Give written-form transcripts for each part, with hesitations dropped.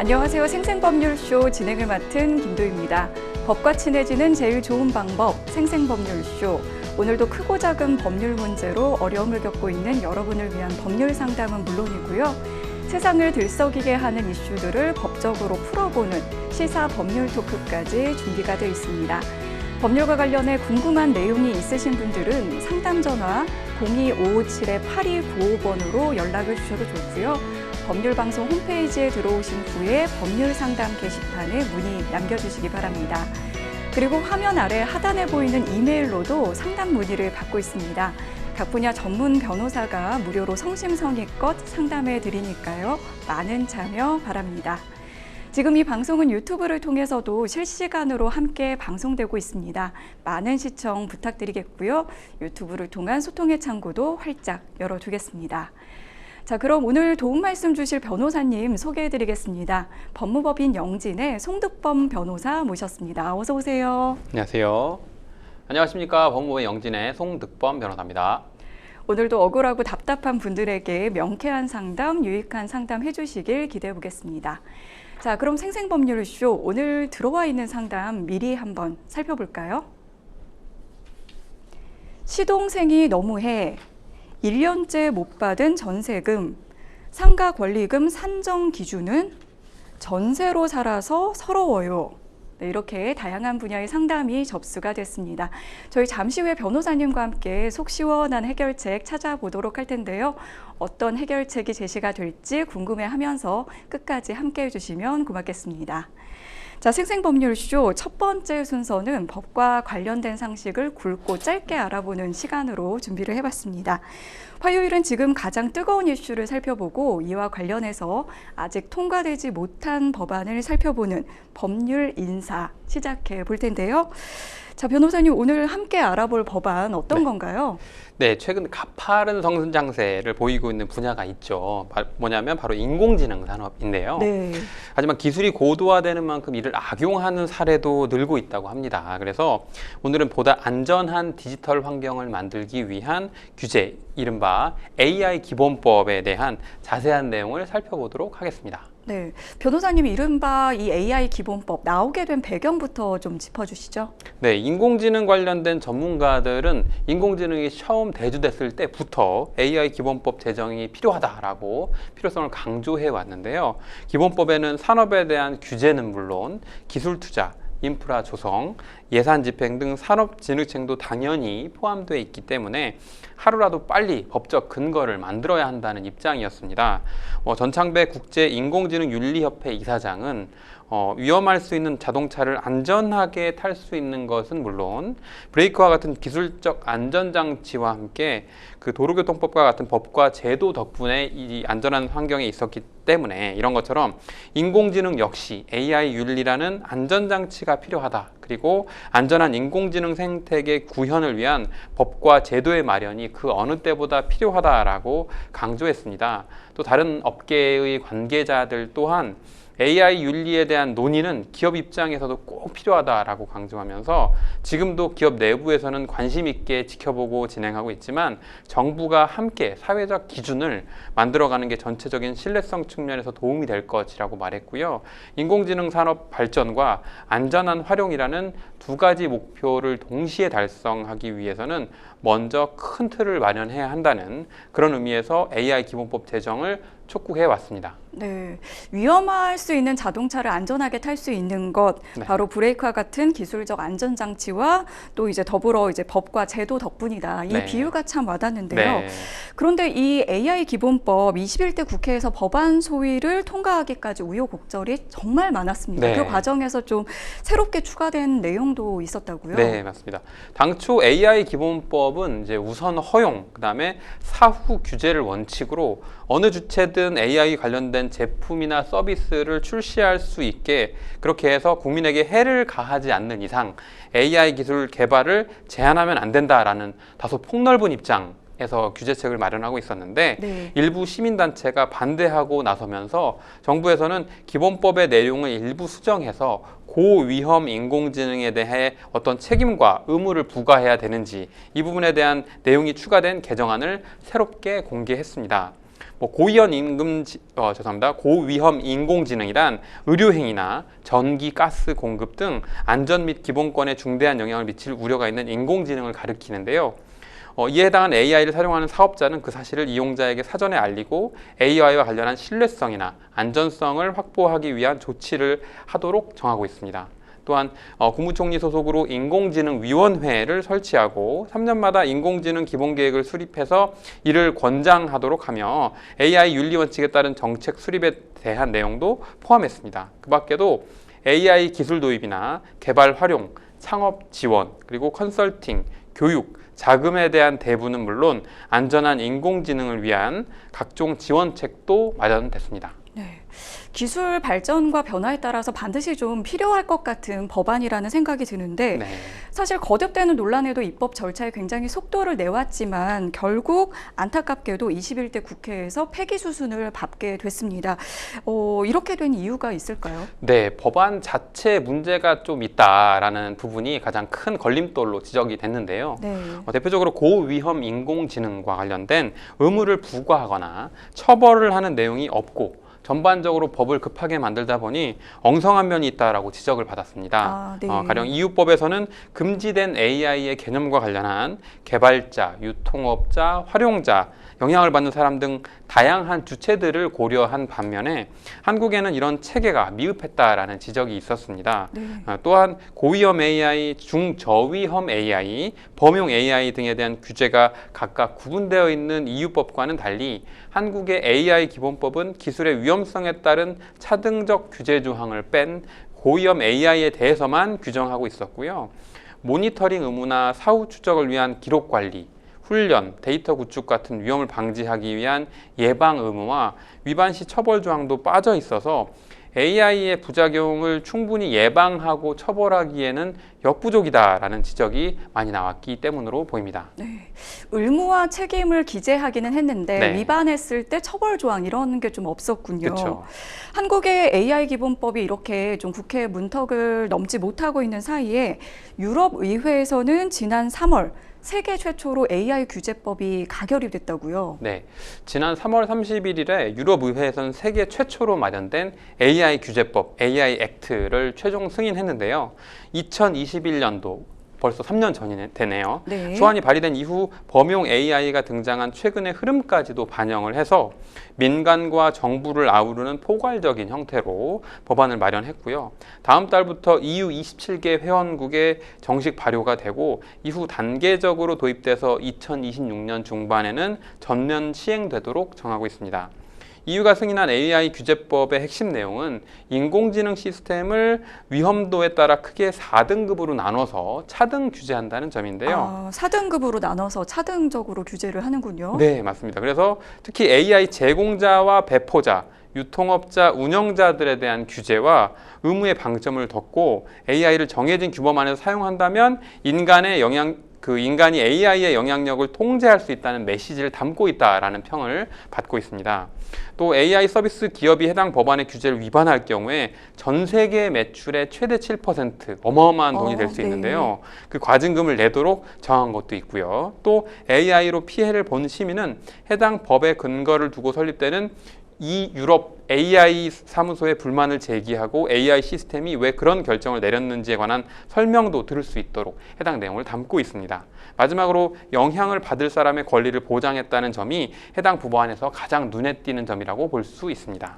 안녕하세요. 생생법률쇼 진행을 맡은 김도희입니다. 법과 친해지는 제일 좋은 방법, 생생법률쇼. 오늘도 크고 작은 법률 문제로 어려움을 겪고 있는 여러분을 위한 법률 상담은 물론이고요. 세상을 들썩이게 하는 이슈들을 법적으로 풀어보는 시사 법률 토크까지 준비가 되어 있습니다. 법률과 관련해 궁금한 내용이 있으신 분들은 상담 전화 02-557-8295번으로 연락을 주셔도 좋고요. 법률방송 홈페이지에 들어오신 후에 법률상담 게시판에 문의 남겨주시기 바랍니다. 그리고 화면 아래 하단에 보이는 이메일로도 상담 문의를 받고 있습니다. 각 분야 전문 변호사가 무료로 성심성의껏 상담해 드리니까요. 많은 참여 바랍니다. 지금 이 방송은 유튜브를 통해서도 실시간으로 함께 방송되고 있습니다. 많은 시청 부탁드리겠고요. 유튜브를 통한 소통의 창구도 활짝 열어두겠습니다. 자, 그럼 오늘 도움 말씀 주실 변호사님 소개해드리겠습니다. 법무법인 영진의 송득범 변호사 모셨습니다. 어서 오세요. 안녕하세요. 안녕하십니까. 법무법인 영진의 송득범 변호사입니다. 오늘도 억울하고 답답한 분들에게 명쾌한 상담, 유익한 상담 해주시길 기대해 보겠습니다. 자, 그럼 생생법률쇼 오늘 들어와 있는 상담 미리 한번 살펴볼까요? 시동생이 너무해. 1년째 못 받은 전세금, 상가 권리금 산정 기준은 전세로 살아서 서러워요. 네, 이렇게 다양한 분야의 상담이 접수가 됐습니다. 저희 잠시 후에 변호사님과 함께 속 시원한 해결책 찾아보도록 할 텐데요. 어떤 해결책이 제시가 될지 궁금해하면서 끝까지 함께 해주시면 고맙겠습니다. 자, 생생법률쇼 첫 번째 순서는 법과 관련된 상식을 굵고 짧게 알아보는 시간으로 준비를 해봤습니다. 화요일은 지금 가장 뜨거운 이슈를 살펴보고 이와 관련해서 아직 통과되지 못한 법안을 살펴보는 법률 인사 시작해 볼 텐데요. 자, 변호사님 오늘 함께 알아볼 법안 어떤 건가요? 네, 최근 가파른 성장세를 보이고 있는 분야가 있죠. 뭐냐면 바로 인공지능 산업인데요. 네. 하지만 기술이 고도화되는 만큼 이를 악용하는 사례도 늘고 있다고 합니다. 그래서 오늘은 보다 안전한 디지털 환경을 만들기 위한 규제, 이른바 AI 기본법에 대한 자세한 내용을 살펴보도록 하겠습니다. 네, 변호사님 이른바 이 AI 기본법 나오게 된 배경부터 좀 짚어주시죠. 네, 인공지능 관련된 전문가들은 인공지능이 처음 대두됐을 때부터 AI 기본법 제정이 필요하다라고 필요성을 강조해 왔는데요. 기본법에는 산업에 대한 규제는 물론 기술 투자, 인프라 조성, 예산 집행 등 산업 진흥책도 당연히 포함되어 있기 때문에 하루라도 빨리 법적 근거를 만들어야 한다는 입장이었습니다. 전창배 국제인공지능윤리협회 이사장은 위험할 수 있는 자동차를 안전하게 탈 수 있는 것은 물론 브레이크와 같은 기술적 안전장치와 함께 그 도로교통법과 같은 법과 제도 덕분에 이 안전한 환경에 있었기 때문에 이런 것처럼 인공지능 역시 AI 윤리라는 안전장치가 필요하다. 그리고 안전한 인공지능 생태계 구현을 위한 법과 제도의 마련이 그 어느 때보다 필요하다라고 강조했습니다. 또 다른 업계의 관계자들 또한 AI 윤리에 대한 논의는 기업 입장에서도 꼭 필요하다라고 강조하면서 지금도 기업 내부에서는 관심 있게 지켜보고 진행하고 있지만 정부가 함께 사회적 기준을 만들어가는 게 전체적인 신뢰성 측면에서 도움이 될 것이라고 말했고요. 인공지능 산업 발전과 안전한 활용이라는 두 가지 목표를 동시에 달성하기 위해서는 먼저 큰 틀을 마련해야 한다는 그런 의미에서 AI 기본법 제정을 촉구해 왔습니다. 네, 위험할 수 있는 자동차를 안전하게 탈 수 있는 것, 바로 브레이크와 같은 기술적 안전장치와 또 이제 더불어 이제 법과 제도 덕분이다. 이 비유가 참 와닿는데요. 그런데 이 AI 기본법 21대 국회에서 법안 소위를 통과하기까지 우여곡절이 정말 많았습니다. 그 과정에서 좀 새롭게 추가된 내용도 있었다고요? 네, 맞습니다. 당초 AI 기본법은 이제 우선 허용, 그다음에 사후 규제를 원칙으로 어느 주체든 AI 관련된 제품이나 서비스를 출시할 수 있게 그렇게 해서 국민에게 해를 가하지 않는 이상 AI 기술 개발을 제한하면 안 된다라는 다소 폭넓은 입장에서 규제책을 마련하고 있었는데 일부 시민단체가 반대하고 나서면서 정부에서는 기본법의 내용을 일부 수정해서 고위험 인공지능에 대해 어떤 책임과 의무를 부과해야 되는지 이 부분에 대한 내용이 추가된 개정안을 새롭게 공개했습니다. 뭐 고위험 인공지능이란 의료행위나 전기, 가스 공급 등 안전 및 기본권에 중대한 영향을 미칠 우려가 있는 인공지능을 가리키는데요. 이에 해당한 AI를 사용하는 사업자는 그 사실을 이용자에게 사전에 알리고 AI와 관련한 신뢰성이나 안전성을 확보하기 위한 조치를 하도록 정하고 있습니다. 또한 국무총리 소속으로 인공지능위원회를 설치하고 3년마다 인공지능 기본계획을 수립해서 이를 권장하도록 하며 AI 윤리 원칙에 따른 정책 수립에 대한 내용도 포함했습니다. 그 밖에도 AI 기술 도입이나 개발 활용, 창업 지원, 그리고 컨설팅, 교육, 자금에 대한 대부는 물론 안전한 인공지능을 위한 각종 지원책도 마련됐습니다. 네. 기술 발전과 변화에 따라서 반드시 좀 필요할 것 같은 법안이라는 생각이 드는데 네. 사실 거듭되는 논란에도 입법 절차에 굉장히 속도를 내왔지만 결국 안타깝게도 21대 국회에서 폐기 수순을 밟게 됐습니다. 이렇게 된 이유가 있을까요? 네, 법안 자체 문제가 좀 있다라는 부분이 가장 큰 걸림돌로 지적이 됐는데요. 네. 대표적으로 고위험 인공지능과 관련된 의무를 부과하거나 처벌을 하는 내용이 없고 전반적으로 법을 급하게 만들다 보니 엉성한 면이 있다라고 지적을 받았습니다. 네. 가령 EU법에서는 금지된 AI의 개념과 관련한 개발자, 유통업자, 활용자, 영향을 받는 사람 등 다양한 주체들을 고려한 반면에 한국에는 이런 체계가 미흡했다라는 지적이 있었습니다. 네. 또한 고위험 AI, 중저위험 AI, 범용 AI 등에 대한 규제가 각각 구분되어 있는 EU법과는 달리 한국의 AI 기본법은 기술의 위험성에 따른 차등적 규제 조항을 뺀 고위험 AI에 대해서만 규정하고 있었고요. 모니터링 의무나 사후 추적을 위한 기록 관리, 훈련, 데이터 구축 같은 위험을 방지하기 위한 예방 의무와 위반 시 처벌 조항도 빠져 있어서 AI의 부작용을 충분히 예방하고 처벌하기에는 역부족이다라는 지적이 많이 나왔기 때문으로 보입니다. 네. 의무와 책임을 기재하기는 했는데 네. 위반했을 때 처벌 조항 이런 게 좀 없었군요. 그렇죠. 한국의 AI 기본법이 이렇게 좀 국회 문턱을 넘지 못하고 있는 사이에 유럽 의회에서는 지난 3월 세계 최초로 AI 규제법이 가결이 됐다고요. 네, 지난 3월 31일에 유럽의회에서는 세계 최초로 마련된 AI 규제법, AI 액트를 최종 승인했는데요. 2021년도 벌써 3년 전이 되네요. 네. 소안이 발의된 이후 범용 AI가 등장한 최근의 흐름까지도 반영을 해서 민간과 정부를 아우르는 포괄적인 형태로 법안을 마련했고요. 다음 달부터 EU 27개 회원국에 정식 발효가 되고 이후 단계적으로 도입돼서 2026년 중반에는 전면 시행되도록 정하고 있습니다. EU가 승인한 AI 규제법의 핵심 내용은 인공지능 시스템을 위험도에 따라 크게 4등급으로 나눠서 차등 규제한다는 점인데요. 4등급으로 나눠서 차등적으로 규제를 하는군요. 네, 맞습니다. 그래서 특히 AI 제공자와 배포자, 유통업자, 운영자들에 대한 규제와 의무의 방점을 뒀고 AI를 정해진 규범 안에서 사용한다면 인간이 AI의 영향력을 통제할 수 있다는 메시지를 담고 있다라는 평을 받고 있습니다. 또 AI 서비스 기업이 해당 법안의 규제를 위반할 경우에 전 세계 매출의 최대 7% 어마어마한 돈이 될 수 있는데요. 그 과징금을 내도록 정한 것도 있고요. 또 AI로 피해를 본 시민은 해당 법의 근거를 두고 설립되는 이 유럽 AI 사무소에 불만을 제기하고 AI 시스템이 왜 그런 결정을 내렸는지에 관한 설명도 들을 수 있도록 해당 내용을 담고 있습니다. 마지막으로 영향을 받을 사람의 권리를 보장했다는 점이 해당 법안에서 가장 눈에 띄는 점이라고 볼 수 있습니다.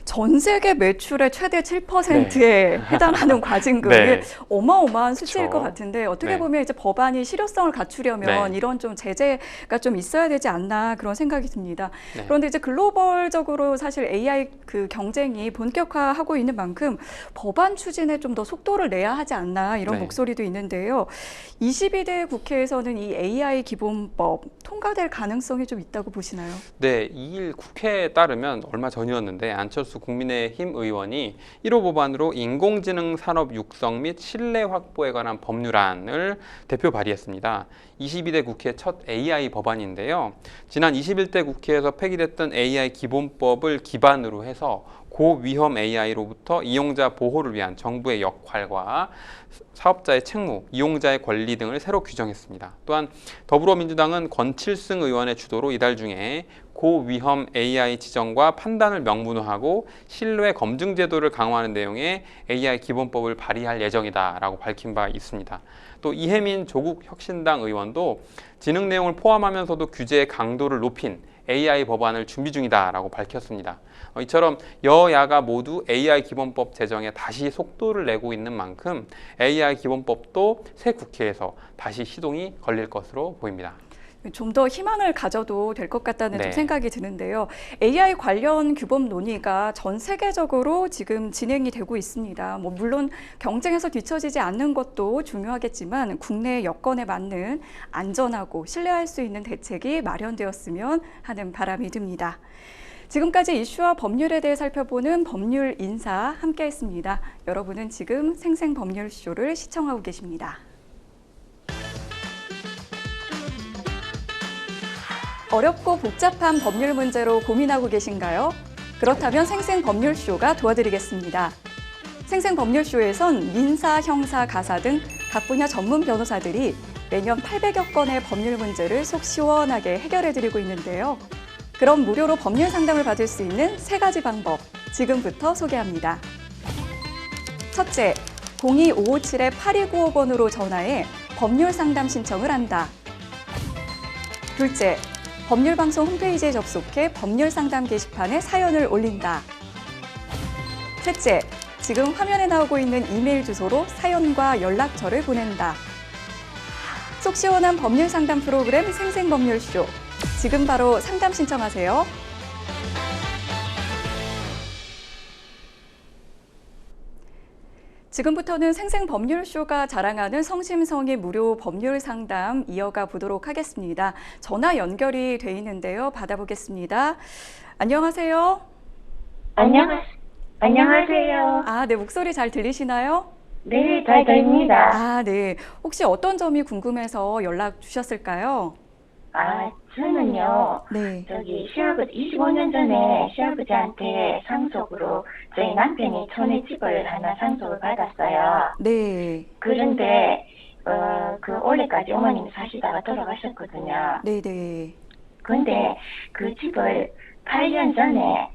전 세계 매출의 최대 7%에 해당하는 과징금이 네. 어마어마한 수치일 그쵸. 것 같은데 어떻게 네. 보면 이제 법안이 실효성을 갖추려면 네. 이런 좀 제재가 좀 있어야 되지 않나 그런 생각이 듭니다. 네. 그런데 이제 글로벌적으로 사실 AI 그 경쟁이 본격화하고 있는 만큼 법안 추진에 좀 더 속도를 내야 하지 않나 이런 네. 목소리도 있는데요. 22대 국회에서는 이 AI 기본법 통과될 가능성이 좀 있다고 보시나요? 네, 2일 국회에 따르면 얼마 전이었는데 안철수 국민의힘 의원이 1호 법안으로 인공지능 산업 육성 및 신뢰 확보에 관한 법률안을 대표 발의했습니다. 22대 국회 첫 AI 법안인데요. 지난 21대 국회에서 폐기됐던 AI 기본법을 기반으로 기반으로 해서 고위험 AI로부터 이용자 보호를 위한 정부의 역할과 사업자의 책무, 이용자의 권리 등을 새로 규정했습니다. 또한 더불어민주당은 권칠승 의원의 주도로 이달 중에 고위험 AI 지정과 판단을 명문화하고 신뢰 검증 제도를 강화하는 내용의 AI 기본법을 발의할 예정이다라고 밝힌 바 있습니다. 또 이혜민 조국혁신당 의원도 지능 내용을 포함하면서도 규제의 강도를 높인 AI 법안을 준비 중이다라고 밝혔습니다. 이처럼 여야가 모두 AI 기본법 제정에 다시 속도를 내고 있는 만큼 AI 기본법도 새 국회에서 다시 시동이 걸릴 것으로 보입니다. 좀 더 희망을 가져도 될 것 같다는 좀 네. 생각이 드는데요. AI 관련 규범 논의가 전 세계적으로 지금 진행이 되고 있습니다. 물론 경쟁에서 뒤처지지 않는 것도 중요하겠지만 국내 여건에 맞는 안전하고 신뢰할 수 있는 대책이 마련되었으면 하는 바람이 듭니다. 지금까지 이슈와 법률에 대해 살펴보는 법률 인사 함께했습니다. 여러분은 지금 생생법률쇼를 시청하고 계십니다. 어렵고 복잡한 법률 문제로 고민하고 계신가요? 그렇다면 생생법률쇼가 도와드리겠습니다. 생생법률쇼에선 민사, 형사, 가사 등 각 분야 전문 변호사들이 매년 800여 건의 법률 문제를 속 시원하게 해결해드리고 있는데요. 그럼 무료로 법률 상담을 받을 수 있는 3가지 방법, 지금부터 소개합니다. 첫째, 02-557-8295번으로 전화해 법률 상담 신청을 한다. 둘째, 법률방송 홈페이지에 접속해 법률 상담 게시판에 사연을 올린다. 셋째, 지금 화면에 나오고 있는 이메일 주소로 사연과 연락처를 보낸다. 속 시원한 법률 상담 프로그램 생생법률쇼. 지금 바로 상담 신청하세요. 지금부터는 생생법률쇼가 자랑하는 성심성의 무료 법률 상담 이어가 보도록 하겠습니다. 전화 연결이 돼 있는데요. 받아보겠습니다. 안녕하세요. 안녕하세요. 네, 목소리 잘 들리시나요? 네, 잘 들립니다. 네. 혹시 어떤 점이 궁금해서 연락 주셨을까요? 저는요, 네. 시아버지, 25년 전에 시아버지한테 상속으로 저희 남편이 촌에 집을 하나 상속을 받았어요. 네. 그런데, 올해까지 어머님이 사시다가 돌아가셨거든요. 네네. 근데 그 집을 8년 전에,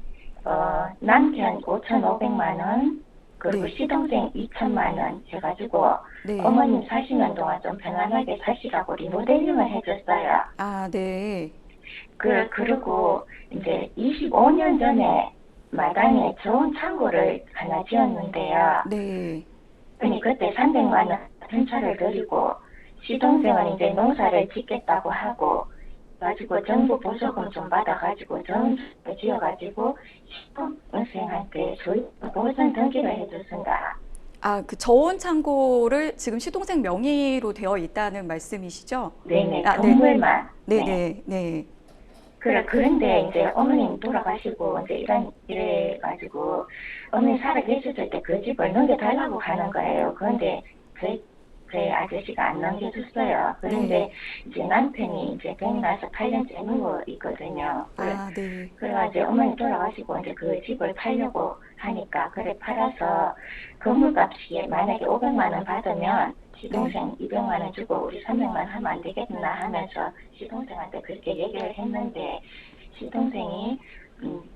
남편 5,500만 원, 그리고 네. 시동생 2천만 원 해가지고, 네. 어머님 사시는 동안 좀 편안하게 사시라고 리모델링을 해줬어요. 네. 그리고 이제 25년 전에 마당에 좋은 창고를 하나 지었는데요. 네. 그때 300만 원 현찰을 드리고 시동생은 이제 농사를 짓겠다고 하고 가지고 정부 보조금 좀 받아가지고 좋은 창고를 지어가지고 시동생한테 소유 보전 등기를 해줬습니다. 그 저온 창고를 지금 시동생 명의로 되어 있다는 말씀이시죠? 네네, 네. 동물만. 네네. 그런데 이제 어머님 돌아가시고 이제 이래가지고 어머니 살아 계셨을 때 그 집을 넘겨달라고 하는 거예요. 그런데 그 아저씨가 안 넘겨줬어요. 그런데 이제 남편이 이제 병 나서 8년째 누워 있거든요. 네. 그래가지고 어머니 돌아가시고 이제 그 집을 팔려고 하니까 팔아서 건물값이 만약에 500만 원 받으면 시동생 200만 원 주고 우리 300만 원 하면 안 되겠나 하면서 시동생한테 그렇게 얘기를 했는데 시동생이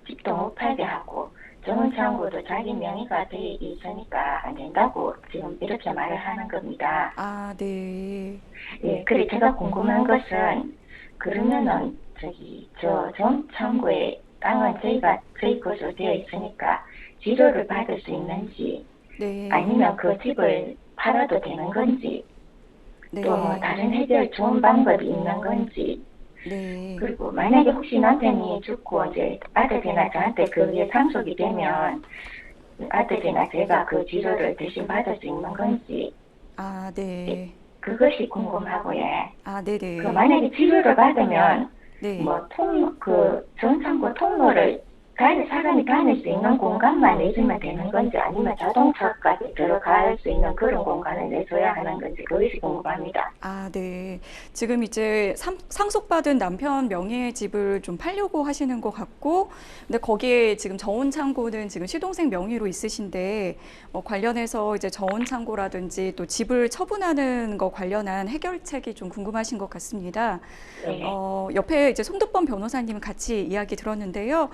집도 못 팔게 하고 좋은 창고도 자기 명의가 돼 있으니까 안 된다고 지금 이렇게 말을 하는 겁니다. 네. 예, 그래 제가 궁금한 것은 그러면은 저 좋은 창고에 땅은 저희 것으로 되어 있으니까 지료를 받을 수 있는지 네. 아니면 그 집을 팔아도 되는 건지 네. 또 다른 해결 좋은 방법이 있는 건지 네. 그리고 만약에 혹시 남편이 죽고 이제 아들이나 저한테 그게 상속이 되면 아들이나 제가 그 지료를 대신 받을 수 있는 건지 네. 그것이 궁금하고요. 네네. 만약에 지료를 받으면 네. 전창고 통로를 사람이 다닐 수 있는 공간만 내주면 되는 건지 아니면 자동차까지 들어갈 수 있는 그런 공간을 내줘야 하는 건지 그것이 궁금합니다. 아, 네. 지금 이제 상속받은 남편 명의의 집을 좀 팔려고 하시는 것 같고, 근데 거기에 지금 저온 창고는 지금 시동생 명의로 있으신데, 관련해서 이제 저온 창고라든지 또 집을 처분하는 거 관련한 해결책이 좀 궁금하신 것 같습니다. 네. 옆에 이제 송득범 변호사님 같이 이야기 들었는데요.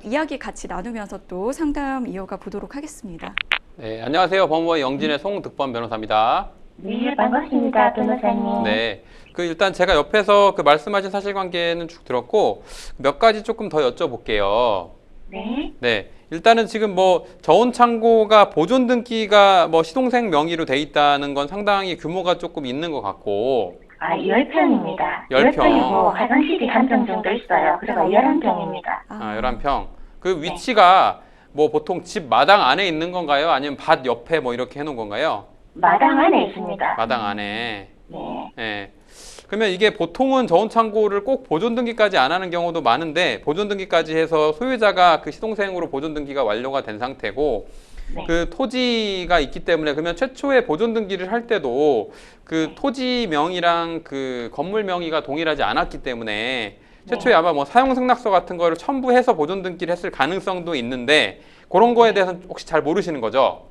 이야기 같이 나누면서 또 상담 이어가 보도록 하겠습니다. 네, 안녕하세요. 법무부 영진의 송득범 변호사입니다. 네, 반갑습니다, 변호사님. 네, 일단 제가 옆에서 그 말씀하신 사실관계는 쭉 들었고 몇 가지 조금 더 여쭤볼게요. 네. 네, 일단은 지금 뭐 저온 창고가 보존 등기가 뭐 시동생 명의로 돼 있다는 건 상당히 규모가 조금 있는 것 같고. 10평입니다. 10평. 10평이고 화장실이 한 평 정도 있어요. 그래서 11평입니다. 11평. 그 위치가 뭐 보통 집 마당 안에 있는 건가요? 아니면 밭 옆에 뭐 이렇게 해놓은 건가요? 마당 안에 있습니다. 마당 안에. 네. 네. 그러면 이게 보통은 저온 창고를 꼭 보존 등기까지 안 하는 경우도 많은데 보존 등기까지 해서 소유자가 그 시동생으로 보존 등기가 완료가 된 상태고 네. 그 토지가 있기 때문에 그러면 최초에 보존 등기를 할 때도 그 토지 명의랑 그 건물 명의가 동일하지 않았기 때문에 최초에 아마 뭐 사용 승낙서 같은 거를 첨부해서 보존 등기를 했을 가능성도 있는데 그런 거에 대해서는 혹시 잘 모르시는 거죠?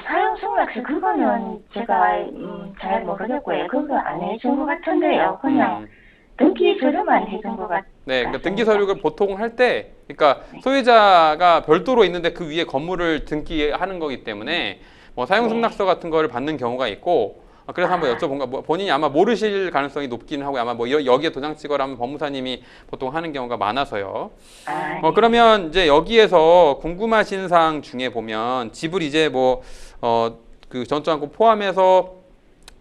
사용 승낙서 그거는 제가 잘 모르겠고요. 그거 안 해준 것 같은데요. 그냥 등기 서류만 해준 것 같아요. 네, 그러니까 등기 서류를 보통 할 때, 그러니까 소유자가 별도로 있는데 그 위에 건물을 등기하는 거기 때문에 뭐 사용 승낙서 같은 거를 받는 경우가 있고, 그래서 한번 여쭤본 거, 본인이 아마 모르실 가능성이 높긴 하고 아마 뭐 여기에 도장 찍어라 하면 법무사님이 보통 하는 경우가 많아서요. 네. 그러면 이제 여기에서 궁금하신 사항 중에 보면 집을 이제 뭐 그 전투항고 포함해서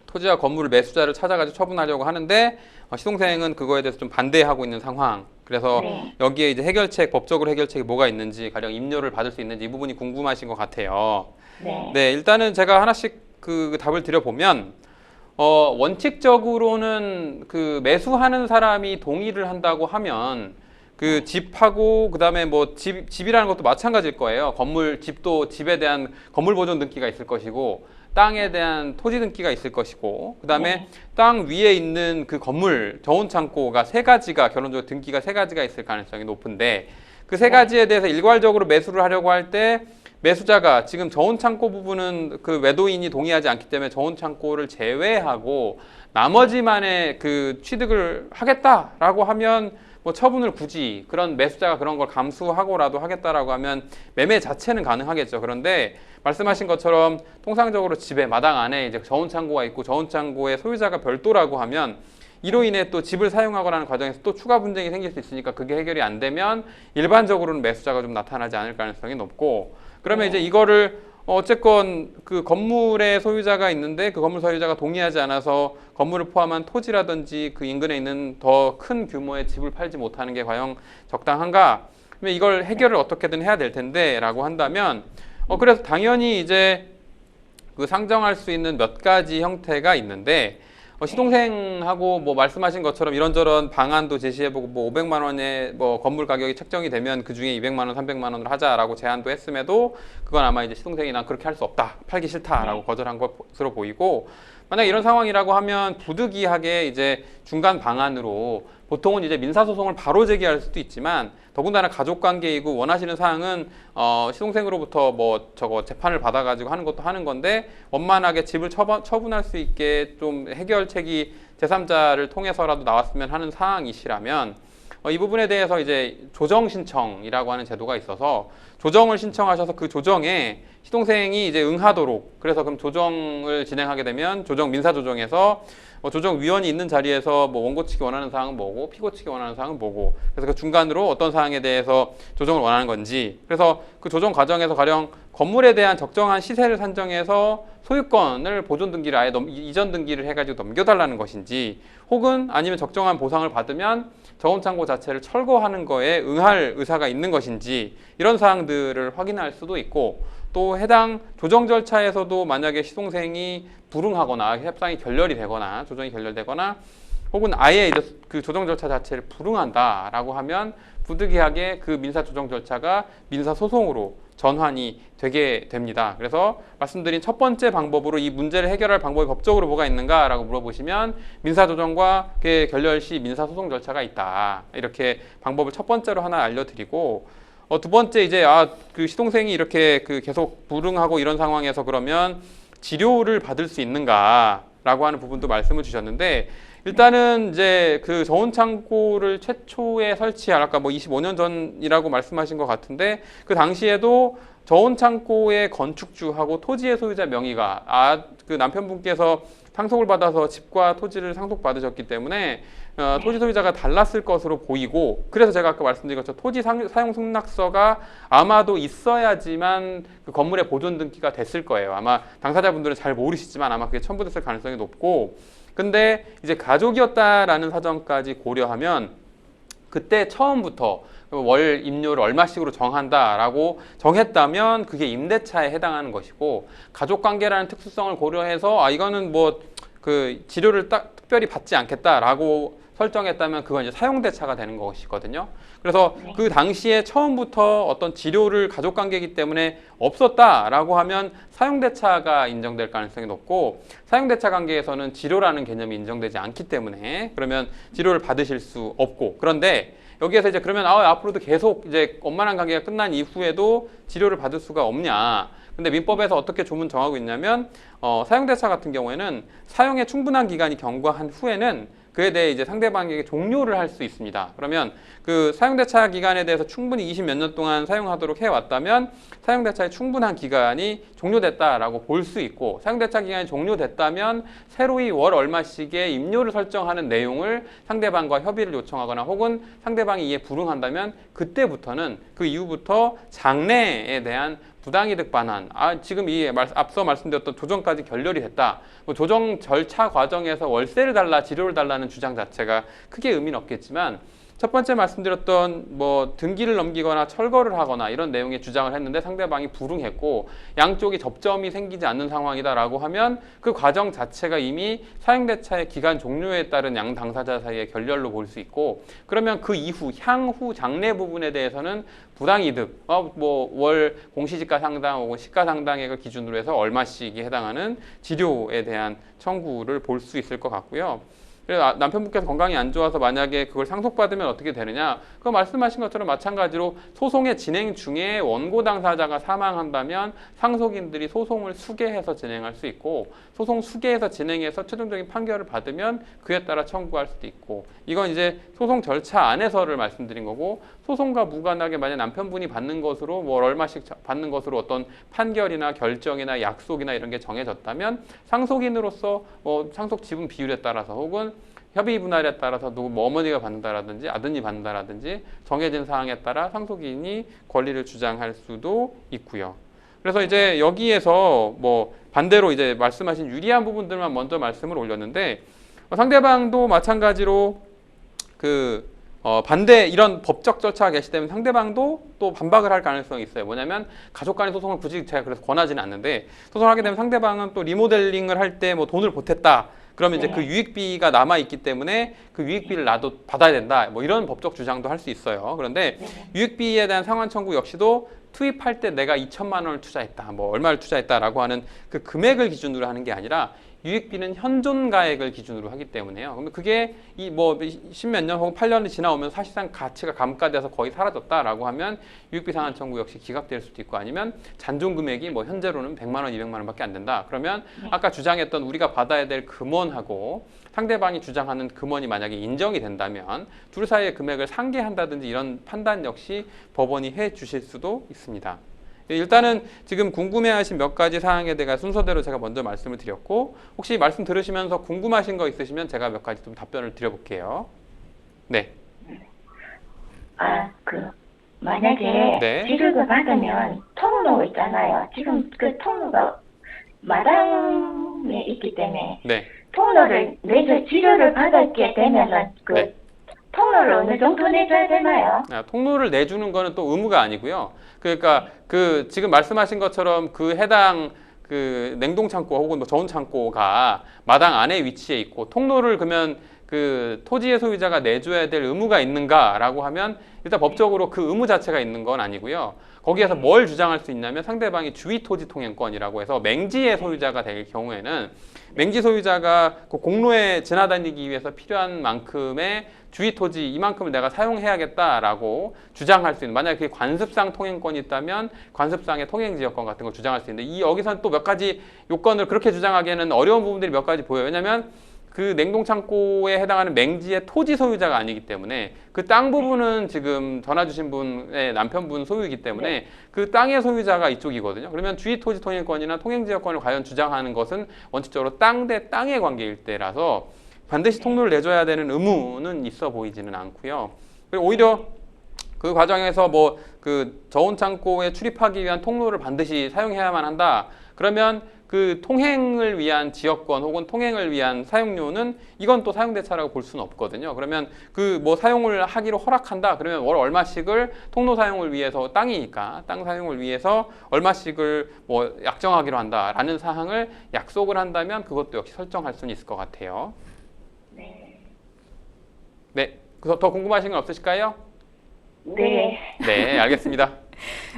토지와 건물을 매수자를 찾아가지고 처분하려고 하는데 시동생은 그거에 대해서 좀 반대하고 있는 상황. 그래서 네. 여기에 이제 해결책, 법적으로 해결책이 뭐가 있는지 가령 임료를 받을 수 있는지 이 부분이 궁금하신 것 같아요. 네. 네, 일단은 제가 하나씩 그 답을 드려보면 원칙적으로는 그 매수하는 사람이 동의를 한다고 하면 그 집하고 그다음에 뭐 집이라는 것도 마찬가지일 거예요. 집도 집에 대한 건물 보존 등기가 있을 것이고 땅에 대한 토지 등기가 있을 것이고 그다음에 땅 위에 있는 그 건물 저온 창고가 세 가지가 결론적으로 등기가 세 가지가 있을 가능성이 높은데 그 세 가지에 대해서 일괄적으로 매수를 하려고 할 때 매수자가 지금 저온 창고 부분은 그 외도인이 동의하지 않기 때문에 저온 창고를 제외하고 나머지만의 그 취득을 하겠다라고 하면 뭐 처분을 굳이 그런 매수자가 그런 걸 감수하고라도 하겠다라고 하면 매매 자체는 가능하겠죠. 그런데 말씀하신 것처럼 통상적으로 집에 마당 안에 이제 저온 창고가 있고 저온 창고의 소유자가 별도라고 하면 이로 인해 또 집을 사용하거나 하는 과정에서 또 추가 분쟁이 생길 수 있으니까 그게 해결이 안 되면 일반적으로는 매수자가 좀 나타나지 않을 가능성이 높고 그러면 이제 이거를 어쨌건 그 건물의 소유자가 있는데 그 건물 소유자가 동의하지 않아서 건물을 포함한 토지라든지 그 인근에 있는 더 큰 규모의 집을 팔지 못하는 게 과연 적당한가? 그러면 이걸 해결을 어떻게든 해야 될 텐데 라고 한다면 그래서 당연히 이제 그 상정할 수 있는 몇 가지 형태가 있는데 시동생하고 뭐 말씀하신 것처럼 이런저런 방안도 제시해보고 뭐 500만 원의 뭐 건물 가격이 책정이 되면 그 중에 200만 원, 300만 원을 하자라고 제안도 했음에도 그건 아마 이제 시동생이 난 그렇게 할 수 없다, 팔기 싫다라고 거절한 것으로 보이고 만약 이런 상황이라고 하면 부득이하게 이제 중간 방안으로 보통은 이제 민사소송을 바로 제기할 수도 있지만 더군다나 가족관계이고 원하시는 사항은 시동생으로부터 뭐 저거 재판을 받아가지고 하는 것도 하는 건데 원만하게 집을 처분할 수 있게 좀 해결책이 제3자를 통해서라도 나왔으면 하는 사항이시라면 이 부분에 대해서 이제 조정 신청이라고 하는 제도가 있어서 조정을 신청하셔서 그 조정에 시동생이 이제 응하도록 그래서 그럼 조정을 진행하게 되면 민사 조정에서 조정위원이 있는 자리에서 뭐 원고 측이 원하는 사항은 뭐고 피고 측이 원하는 사항은 뭐고 그래서 그 중간으로 어떤 사항에 대해서 조정을 원하는 건지 그래서 그 조정 과정에서 가령 건물에 대한 적정한 시세를 산정해서 소유권을 보존 등기를 아예 이전 등기를 해가지고 넘겨달라는 것인지 혹은 아니면 적정한 보상을 받으면 저온 창고 자체를 철거하는 거에 응할 의사가 있는 것인지 이런 사항들을 확인할 수도 있고 또 해당 조정 절차에서도 만약에 시동생이 불응하거나 협상이 결렬이 되거나 조정이 결렬되거나 혹은 아예 이제 그 조정 절차 자체를 불응한다라고 하면 부득이하게 그 민사 조정 절차가 민사 소송으로 전환이 되게 됩니다. 그래서 말씀드린 첫 번째 방법으로 이 문제를 해결할 방법이 법적으로 뭐가 있는가라고 물어보시면 민사조정과 결렬 시 민사소송 절차가 있다. 이렇게 방법을 첫 번째로 하나 알려드리고 두 번째 이제 그 시동생이 이렇게 그 계속 불응하고 이런 상황에서 그러면 지료를 받을 수 있는가라고 하는 부분도 말씀을 주셨는데 일단은 이제 그 저온 창고를 최초에 설치할 아까 뭐 25년 전이라고 말씀하신 것 같은데 그 당시에도 저온 창고의 건축주하고 토지의 소유자 명의가 그 남편분께서 상속을 받아서 집과 토지를 상속받으셨기 때문에 토지 소유자가 달랐을 것으로 보이고 그래서 제가 아까 말씀드린 것처럼 토지 사용 승낙서가 아마도 있어야지만 그 건물의 보존 등기가 됐을 거예요. 아마 당사자분들은 잘 모르시지만 아마 그게 첨부됐을 가능성이 높고 근데 이제 가족이었다라는 사정까지 고려하면 그때 처음부터 월 임료를 얼마씩으로 정한다라고 정했다면 그게 임대차에 해당하는 것이고 가족관계라는 특수성을 고려해서 이거는 뭐 그 지료를 특별히 받지 않겠다라고 설정했다면 그건 이제 사용대차가 되는 것이거든요. 그래서 그 당시에 처음부터 어떤 지료를 가족관계이기 때문에 없었다라고 하면 사용대차가 인정될 가능성이 높고 사용대차 관계에서는 지료라는 개념이 인정되지 않기 때문에 그러면 지료를 받으실 수 없고 그런데 여기에서 이제 그러면 앞으로도 계속 이제 원만한 관계가 끝난 이후에도 지료를 받을 수가 없냐? 근데 민법에서 어떻게 조문 정하고 있냐면 사용대차 같은 경우에는 사용에 충분한 기간이 경과한 후에는 그에 대해 이제 상대방에게 종료를 할 수 있습니다. 그러면 그 사용대차 기간에 대해서 충분히 20몇 년 동안 사용하도록 해왔다면 사용대차의 충분한 기간이 종료됐다라고 볼 수 있고 사용대차 기간이 종료됐다면 새로이 월 얼마씩의 임료를 설정하는 내용을 상대방과 협의를 요청하거나 혹은 상대방이 이에 불응한다면 그때부터는 그 이후부터 장래에 대한 부당이득 반환, 지금 앞서 말씀드렸던 조정까지 결렬이 됐다. 뭐 조정 절차 과정에서 월세를 달라, 지료를 달라는 주장 자체가 크게 의미는 없겠지만 첫 번째 말씀드렸던 뭐 등기를 넘기거나 철거를 하거나 이런 내용의 주장을 했는데 상대방이 불응했고 양쪽이 접점이 생기지 않는 상황이다라고 하면 그 과정 자체가 이미 사용대차의 기간 종료에 따른 양 당사자 사이의 결렬로 볼 수 있고 그러면 그 이후 향후 장래 부분에 대해서는 부당이득, 뭐 월 공시지가 상당 혹은 시가 상당액을 기준으로 해서 얼마씩이 해당하는 지료에 대한 청구를 볼 수 있을 것 같고요. 그래서 남편분께서 건강이 안 좋아서 만약에 그걸 상속받으면 어떻게 되느냐? 그 말씀하신 것처럼 마찬가지로 소송의 진행 중에 원고 당사자가 사망한다면 상속인들이 소송을 수개해서 진행할 수 있고 소송 수개해서 진행해서 최종적인 판결을 받으면 그에 따라 청구할 수도 있고 이건 이제 소송 절차 안에서를 말씀드린 거고 소송과 무관하게 만약 남편분이 받는 것으로 뭐 얼마씩 받는 것으로 어떤 판결이나 결정이나 약속이나 이런 게 정해졌다면 상속인으로서 뭐 상속 지분 비율에 따라서 혹은 협의 분할에 따라서 뭐 어머니가 받는다라든지 아드님이 받는다라든지 정해진 사항에 따라 상속인이 권리를 주장할 수도 있고요. 그래서 이제 여기에서 뭐 반대로 이제 말씀하신 유리한 부분들만 먼저 말씀을 올렸는데 상대방도 마찬가지로 반대 이런 법적 절차가 개시되면 상대방도 또 반박을 할 가능성이 있어요. 뭐냐면 가족 간의 소송을 굳이 제가 그래서 권하지는 않는데 소송을 하게 되면 상대방은 또 리모델링을 할 때 뭐 돈을 보탰다. 그러면 이제 그 유익비가 남아있기 때문에 그 유익비를 나도 받아야 된다. 뭐 이런 법적 주장도 할 수 있어요. 그런데 유익비에 대한 상환 청구 역시도 투입할 때 내가 2천만 원을 투자했다. 뭐 얼마를 투자했다라고 하는 그 금액을 기준으로 하는 게 아니라 유익비는 현존가액을 기준으로 하기 때문에요. 그러면 그게 뭐 십몇 년 혹은 8년이 지나오면 사실상 가치가 감가돼서 거의 사라졌다라고 하면 유익비 상환 청구 역시 기각될 수도 있고 아니면 잔존 금액이 뭐 현재로는 100만 원, 200만 원밖에 안 된다. 그러면 아까 주장했던 우리가 받아야 될 금원하고 상대방이 주장하는 금원이 만약에 인정이 된다면 둘 사이의 금액을 상계한다든지 이런 판단 역시 법원이 해 주실 수도 있습니다. 일단은 지금 궁금해하신 몇 가지 사항에 대해 순서대로 제가 먼저 말씀을 드렸고 혹시 말씀 들으시면서 궁금하신 거 있으시면 제가 몇 가지 좀 답변을 드려볼게요. 네. 만약에 네. 지료를 받으면 통로 있잖아요. 지금 그 통로가 마당에 있기 때문에 네. 통로를 내서 지료를 받게 되면은 네. 통로를 어느 정도 내줘야 되나요? 통로를 내주는 거는 또 의무가 아니고요. 그러니까 지금 말씀하신 것처럼 그 해당 그 냉동 창고 혹은 뭐 저온 창고가 마당 안에 위치해 있고 통로를 그러면 그 토지의 소유자가 내줘야 될 의무가 있는가라고 하면 일단 법적으로 그 의무 자체가 있는 건 아니고요. 거기에서 뭘 주장할 수 있냐면 상대방이 주위 토지 통행권이라고 해서 맹지의 소유자가 될 경우에는 맹지 소유자가 그 공로에 지나다니기 위해서 필요한 만큼의 주위 토지 이만큼을 내가 사용해야겠다라고 주장할 수 있는, 만약에 그게 관습상 통행권이 있다면 관습상의 통행지역권 같은 걸 주장할 수 있는데, 이 여기서는 또 몇 가지 요건을 그렇게 주장하기에는 어려운 부분들이 몇 가지 보여요. 왜냐하면 그 냉동창고에 해당하는 맹지의 토지 소유자가 아니기 때문에 그 땅 부분은 지금 전화 주신 분의 남편분 소유이기 때문에 그 땅의 소유자가 이쪽이거든요. 그러면 주위 토지 통행권이나 통행지역권을 과연 주장하는 것은 원칙적으로 땅 대 땅의 관계일 때라서 반드시 통로를 내줘야 되는 의무는 있어 보이지는 않고요. 그리고 오히려 그 과정에서 뭐 그 저온창고에 출입하기 위한 통로를 반드시 사용해야만 한다. 그러면 그 통행을 위한 지역권 혹은 통행을 위한 사용료는 이건 또 사용대차라고 볼 수는 없거든요. 그러면 그 뭐 사용을 하기로 허락한다. 그러면 월 얼마씩을 통로 사용을 위해서, 땅이니까 땅 사용을 위해서 얼마씩을 뭐 약정하기로 한다라는 사항을 약속을 한다면 그것도 역시 설정할 수는 있을 것 같아요. 네. 네, 더 궁금하신 건 없으실까요? 네. 네, 알겠습니다.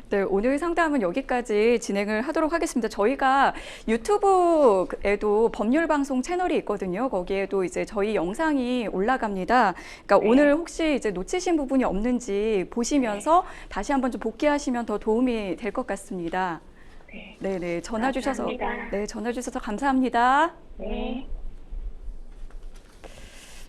네, 오늘 상담은 여기까지 진행을 하도록 하겠습니다. 저희가 유튜브에도 법률 방송 채널이 있거든요. 거기에도 이제 저희 영상이 올라갑니다. 그러니까 네. 오늘 혹시 이제 놓치신 부분이 없는지 보시면서 다시 한번 좀 복귀하시면 더 도움이 될 것 같습니다. 네. 네, 네. 전화 주셔서 감사합니다. 네, 전화 주셔서 감사합니다. 네.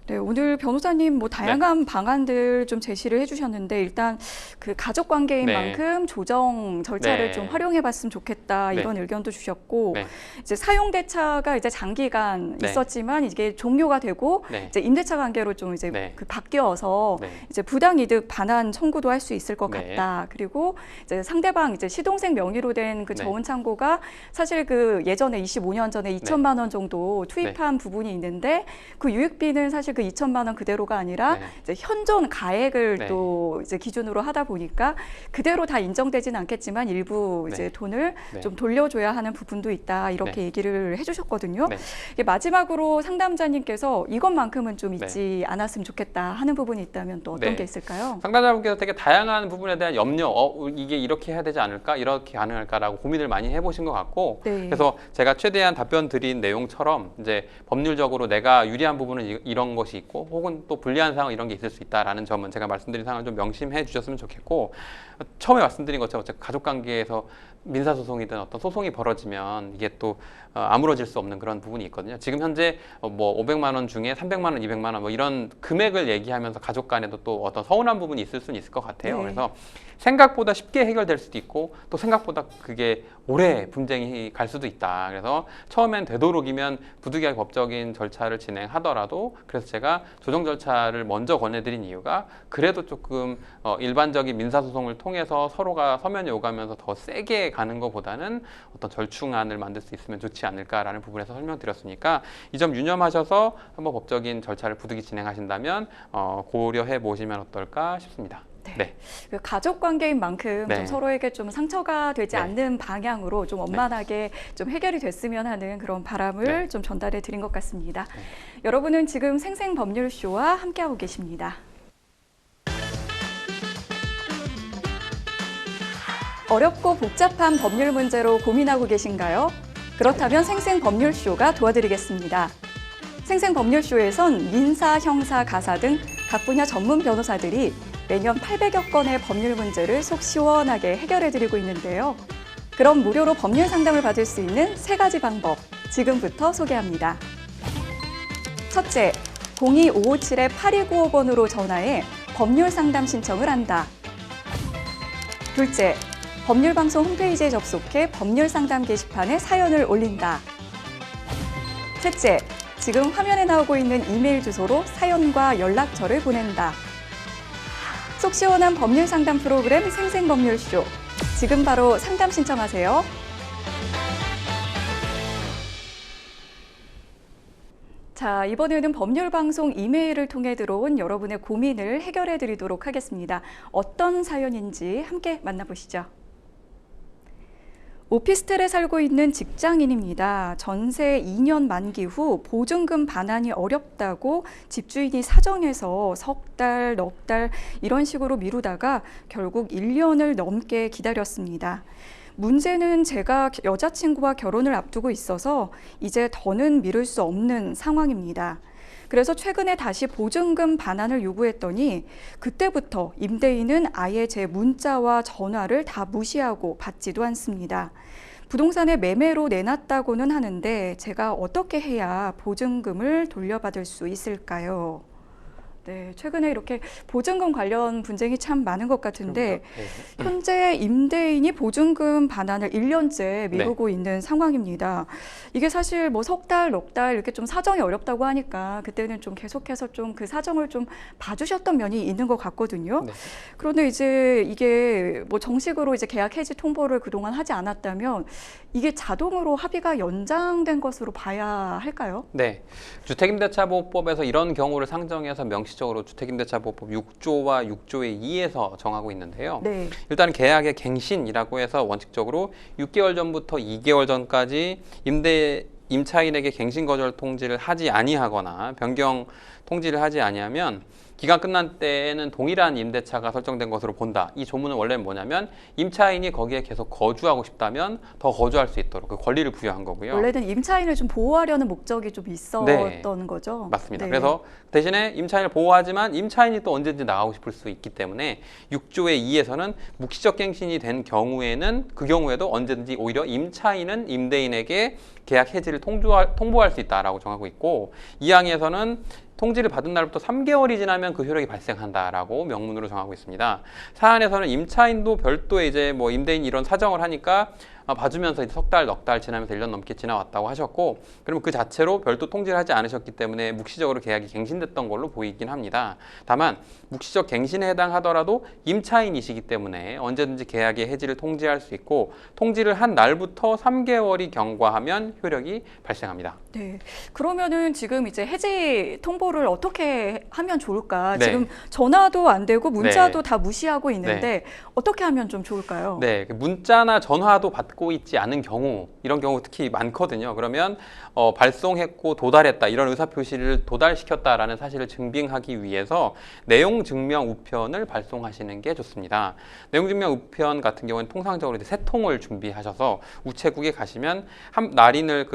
네, 오늘 변호사님 뭐 다양한 방안들 좀 제시를 해주셨는데, 일단 그 가족 관계인 네. 만큼 조정 절차를 네. 좀 활용해봤으면 좋겠다, 네. 이런 의견도 주셨고, 네. 이제 사용 대차가 이제 장기간 네. 있었지만 이게 종료가 되고 네. 이제 임대차 관계로 좀 이제 네. 그 바뀌어서 네. 이제 부당이득 반환 청구도 할 수 있을 것 네. 같다. 그리고 이제 상대방 이제 시동생 명의로 된 그 네. 저온 창고가 사실 그 예전에 25년 전에 2천만 원 정도 투입한 부분이 있는데, 그 유익비는 사실 그 2천만 원 그대로가 아니라 네. 이제 현존 가액을 네. 또 이제 기준으로 하다 보니까 그대로 다 인정되지는 않겠지만 일부 네. 이제 돈을 네. 좀 돌려줘야 하는 부분도 있다, 이렇게 네. 얘기를 해주셨거든요. 네. 이게 마지막으로 상담자님께서 이것만큼은 좀 네. 잊지 않았으면 좋겠다 하는 부분이 있다면 또 어떤 네. 게 있을까요? 상담자분께서 되게 다양한 부분에 대한 염려, 이게 이렇게 해야 되지 않을까, 이렇게 가능할까라고 고민을 많이 해보신 것 같고, 네. 그래서 제가 최대한 답변 드린 내용처럼 이제 법률적으로 내가 유리한 부분은 이런 것이 있고, 혹은 또 불리한 상황 이런 게 있을 수 있다라는 점은 제가 말씀드린 상황을 좀 명심해 주셨으면 좋겠고, 처음에 말씀드린 것처럼 가족관계에서 민사소송이든 어떤 소송이 벌어지면 이게 또 아무러질 수 없는 그런 부분이 있거든요. 지금 현재 뭐 500만 원 중에 300만 원, 200만 원 뭐 이런 금액을 얘기하면서 가족 간에도 또 어떤 서운한 부분이 있을 수는 있을 것 같아요. 네. 그래서 생각보다 쉽게 해결될 수도 있고, 또 생각보다 그게 오래 분쟁이 갈 수도 있다. 그래서 처음엔 되도록이면 부득이하게 법적인 절차를 진행하더라도, 그래서 제가 조정 절차를 먼저 권해드린 이유가, 그래도 조금 일반적인 민사소송을 통해서 서로가 서면이 오가면서 더 세게 가는 것보다는 어떤 절충안을 만들 수 있으면 좋지 않을까라는 부분에서 설명드렸으니까, 이 점 유념하셔서 한번 법적인 절차를 부득이 진행하신다면 고려해 보시면 어떨까 싶습니다. 네. 그 가족 관계인 만큼 네. 좀 서로에게 좀 상처가 되지 네. 않는 방향으로 좀 원만하게 좀 해결이 됐으면 하는 그런 바람을 네. 좀 전달해 드린 것 같습니다. 여러분은 지금 생생법률쇼와 함께하고 계십니다. 어렵고 복잡한 법률 문제로 고민하고 계신가요? 그렇다면 생생법률쇼가 도와드리겠습니다. 생생법률쇼에선 민사, 형사, 가사 등 각 분야 전문 변호사들이 매년 800여 건의 법률 문제를 속 시원하게 해결해드리고 있는데요. 그럼 무료로 법률 상담을 받을 수 있는 3가지 방법, 지금부터 소개합니다. 첫째, 02-557-8295번으로 전화해 법률 상담 신청을 한다. 둘째, 법률방송 홈페이지에 접속해 법률 상담 게시판에 사연을 올린다. 셋째, 지금 화면에 나오고 있는 이메일 주소로 사연과 연락처를 보낸다. 속 시원한 법률 상담 프로그램 생생법률쇼. 지금 바로 상담 신청하세요. 자, 이번에는 법률방송 이메일을 통해 들어온 여러분의 고민을 해결해 드리도록 하겠습니다. 어떤 사연인지 함께 만나보시죠. 오피스텔에 살고 있는 직장인입니다. 전세 2년 만기 후 보증금 반환이 어렵다고 집주인이 사정해서 석 달, 넉 달 이런 식으로 미루다가 결국 1년을 넘게 기다렸습니다. 문제는 제가 여자친구와 결혼을 앞두고 있어서 이제 더는 미룰 수 없는 상황입니다. 그래서 최근에 다시 보증금 반환을 요구했더니 그때부터 임대인은 아예 제 문자와 전화를 다 무시하고 받지도 않습니다. 부동산에 매매로 내놨다고는 하는데 제가 어떻게 해야 보증금을 돌려받을 수 있을까요? 네, 최근에 이렇게 보증금 관련 분쟁이 참 많은 것 같은데 현재 임대인이 보증금 반환을 1년째 미루고 있는 상황입니다. 이게 사실 뭐 석 달, 넉 달 이렇게 좀 사정이 어렵다고 하니까 그때는 좀 계속해서 좀 그 사정을 좀 봐주셨던 면이 있는 것 같거든요. 네. 그런데 이제 이게 뭐 정식으로 이제 계약 해지 통보를 그동안 하지 않았다면 이게 자동으로 합의가 연장된 것으로 봐야 할까요? 네, 주택임대차보호법에서 이런 경우를 상정해서 명시적으로 주택임대차보호법 6조와 6조의 2에서 정하고 있는데요. 네. 일단 계약의 갱신이라고 해서 원칙적으로 6개월 전부터 2개월 전까지 임차인에게 갱신 거절 통지를 하지 아니하거나 변경 통지를 하지 아니하면 기간 끝난 때에는 동일한 임대차가 설정된 것으로 본다. 이 조문은 원래는 뭐냐면 임차인이 거기에 계속 거주하고 싶다면 더 거주할 수 있도록 그 권리를 부여한 거고요. 원래는 임차인을 좀 보호하려는 목적이 좀 있었던 거죠. 맞습니다. 네. 그래서 대신에 임차인을 보호하지만 임차인이 또 언제든지 나가고 싶을 수 있기 때문에 6조의 2에서는 묵시적 갱신이 된 경우에는 그 경우에도 언제든지 오히려 임차인은 임대인에게 계약 해지를 통보할 수 있다라고 정하고 있고, 이 항에서는 통지를 받은 날부터 3개월이 지나면 그 효력이 발생한다라고 명문으로 정하고 있습니다. 사안에서는 임차인도 별도의 이제 뭐 임대인이 이런 사정을 하니까 봐주면서 이제 석 달, 넉 달 지나면서 1년 넘게 지나왔다고 하셨고, 그러면 그 자체로 별도 통지를 하지 않으셨기 때문에 묵시적으로 계약이 갱신됐던 걸로 보이긴 합니다. 다만 묵시적 갱신에 해당하더라도 임차인이시기 때문에 언제든지 계약의 해지를 통지할 수 있고, 통지를 한 날부터 3개월이 경과하면 효력이 발생합니다. 네. 그러면은 지금 이제 해지 통보를 어떻게 하면 좋을까? 네. 지금 전화도 안 되고 문자도 네. 다 무시하고 있는데 어떻게 하면 좀 좋을까요? 네, 문자나 전화도 받고 있지 않은 경우, 이런 경우 특히 많거든요. 그러면 발송했고 도달했다, 이런 의사표시를 도달시켰다라는 사실을 증빙하기 위해서 내용증명 우편을 발송하시는 게 좋습니다. 내용증명 우편 같은 경우는 통상적으로 이제 3통을 준비하셔서 우체국에 가시면 날인을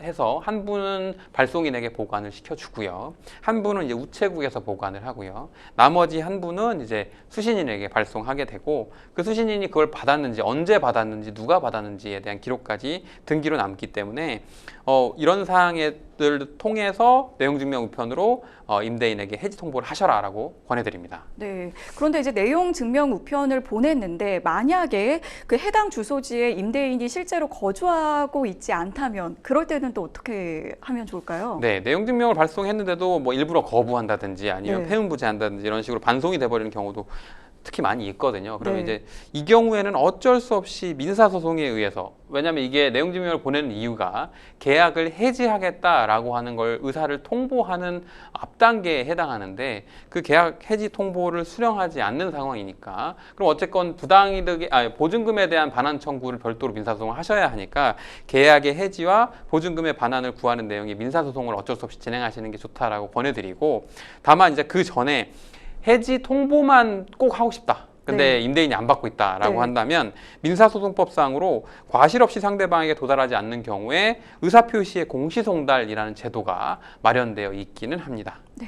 해서 한 분은 발송인에게 보관을 시켜주고요, 한 분은 이제 우체국에서 보관을 하고요, 나머지 한 분은 이제 수신인에게 발송하게 되고, 그 수신인이 그걸 받았는지, 언제 받았는지, 누가 받았는지에 대한 기록까지 등기로 남기 때문에 이런 사항들을 통해서 내용증명 우편으로 임대인에게 해지 통보를 하셔라라고 권해드립니다. 네. 그런데 이제 내용 증명 우편을 보냈는데 만약에 그 해당 주소지에 임대인이 실제로 거주하고 있지 않다면 그럴 때는 또 어떻게 하면 좋을까요? 네, 내용 증명을 발송했는데도 뭐 일부러 거부한다든지 아니면 네. 폐문부재한다든지 이런 식으로 반송이 돼버리는 경우도 특히 많이 있거든요. 그러면 네. 이제 이 경우에는 어쩔 수 없이 민사소송에 의해서, 왜냐하면 이게 내용증명을 보내는 이유가 계약을 해지하겠다라고 하는 걸 의사를 통보하는 앞단계에 해당하는데 그 계약 해지 통보를 수령하지 않는 상황이니까, 그럼 어쨌건 보증금에 대한 반환 청구를 별도로 민사소송을 하셔야 하니까 계약의 해지와 보증금의 반환을 구하는 내용의 민사소송을 어쩔 수 없이 진행하시는 게 좋다라고 권해드리고, 다만 이제 그 전에 해지 통보만 꼭 하고 싶다, 근데 네. 임대인이 안 받고 있다라고 네. 한다면 민사소송법상으로 과실 없이 상대방에게 도달하지 않는 경우에 의사표시의 공시송달이라는 제도가 마련되어 있기는 합니다. 네.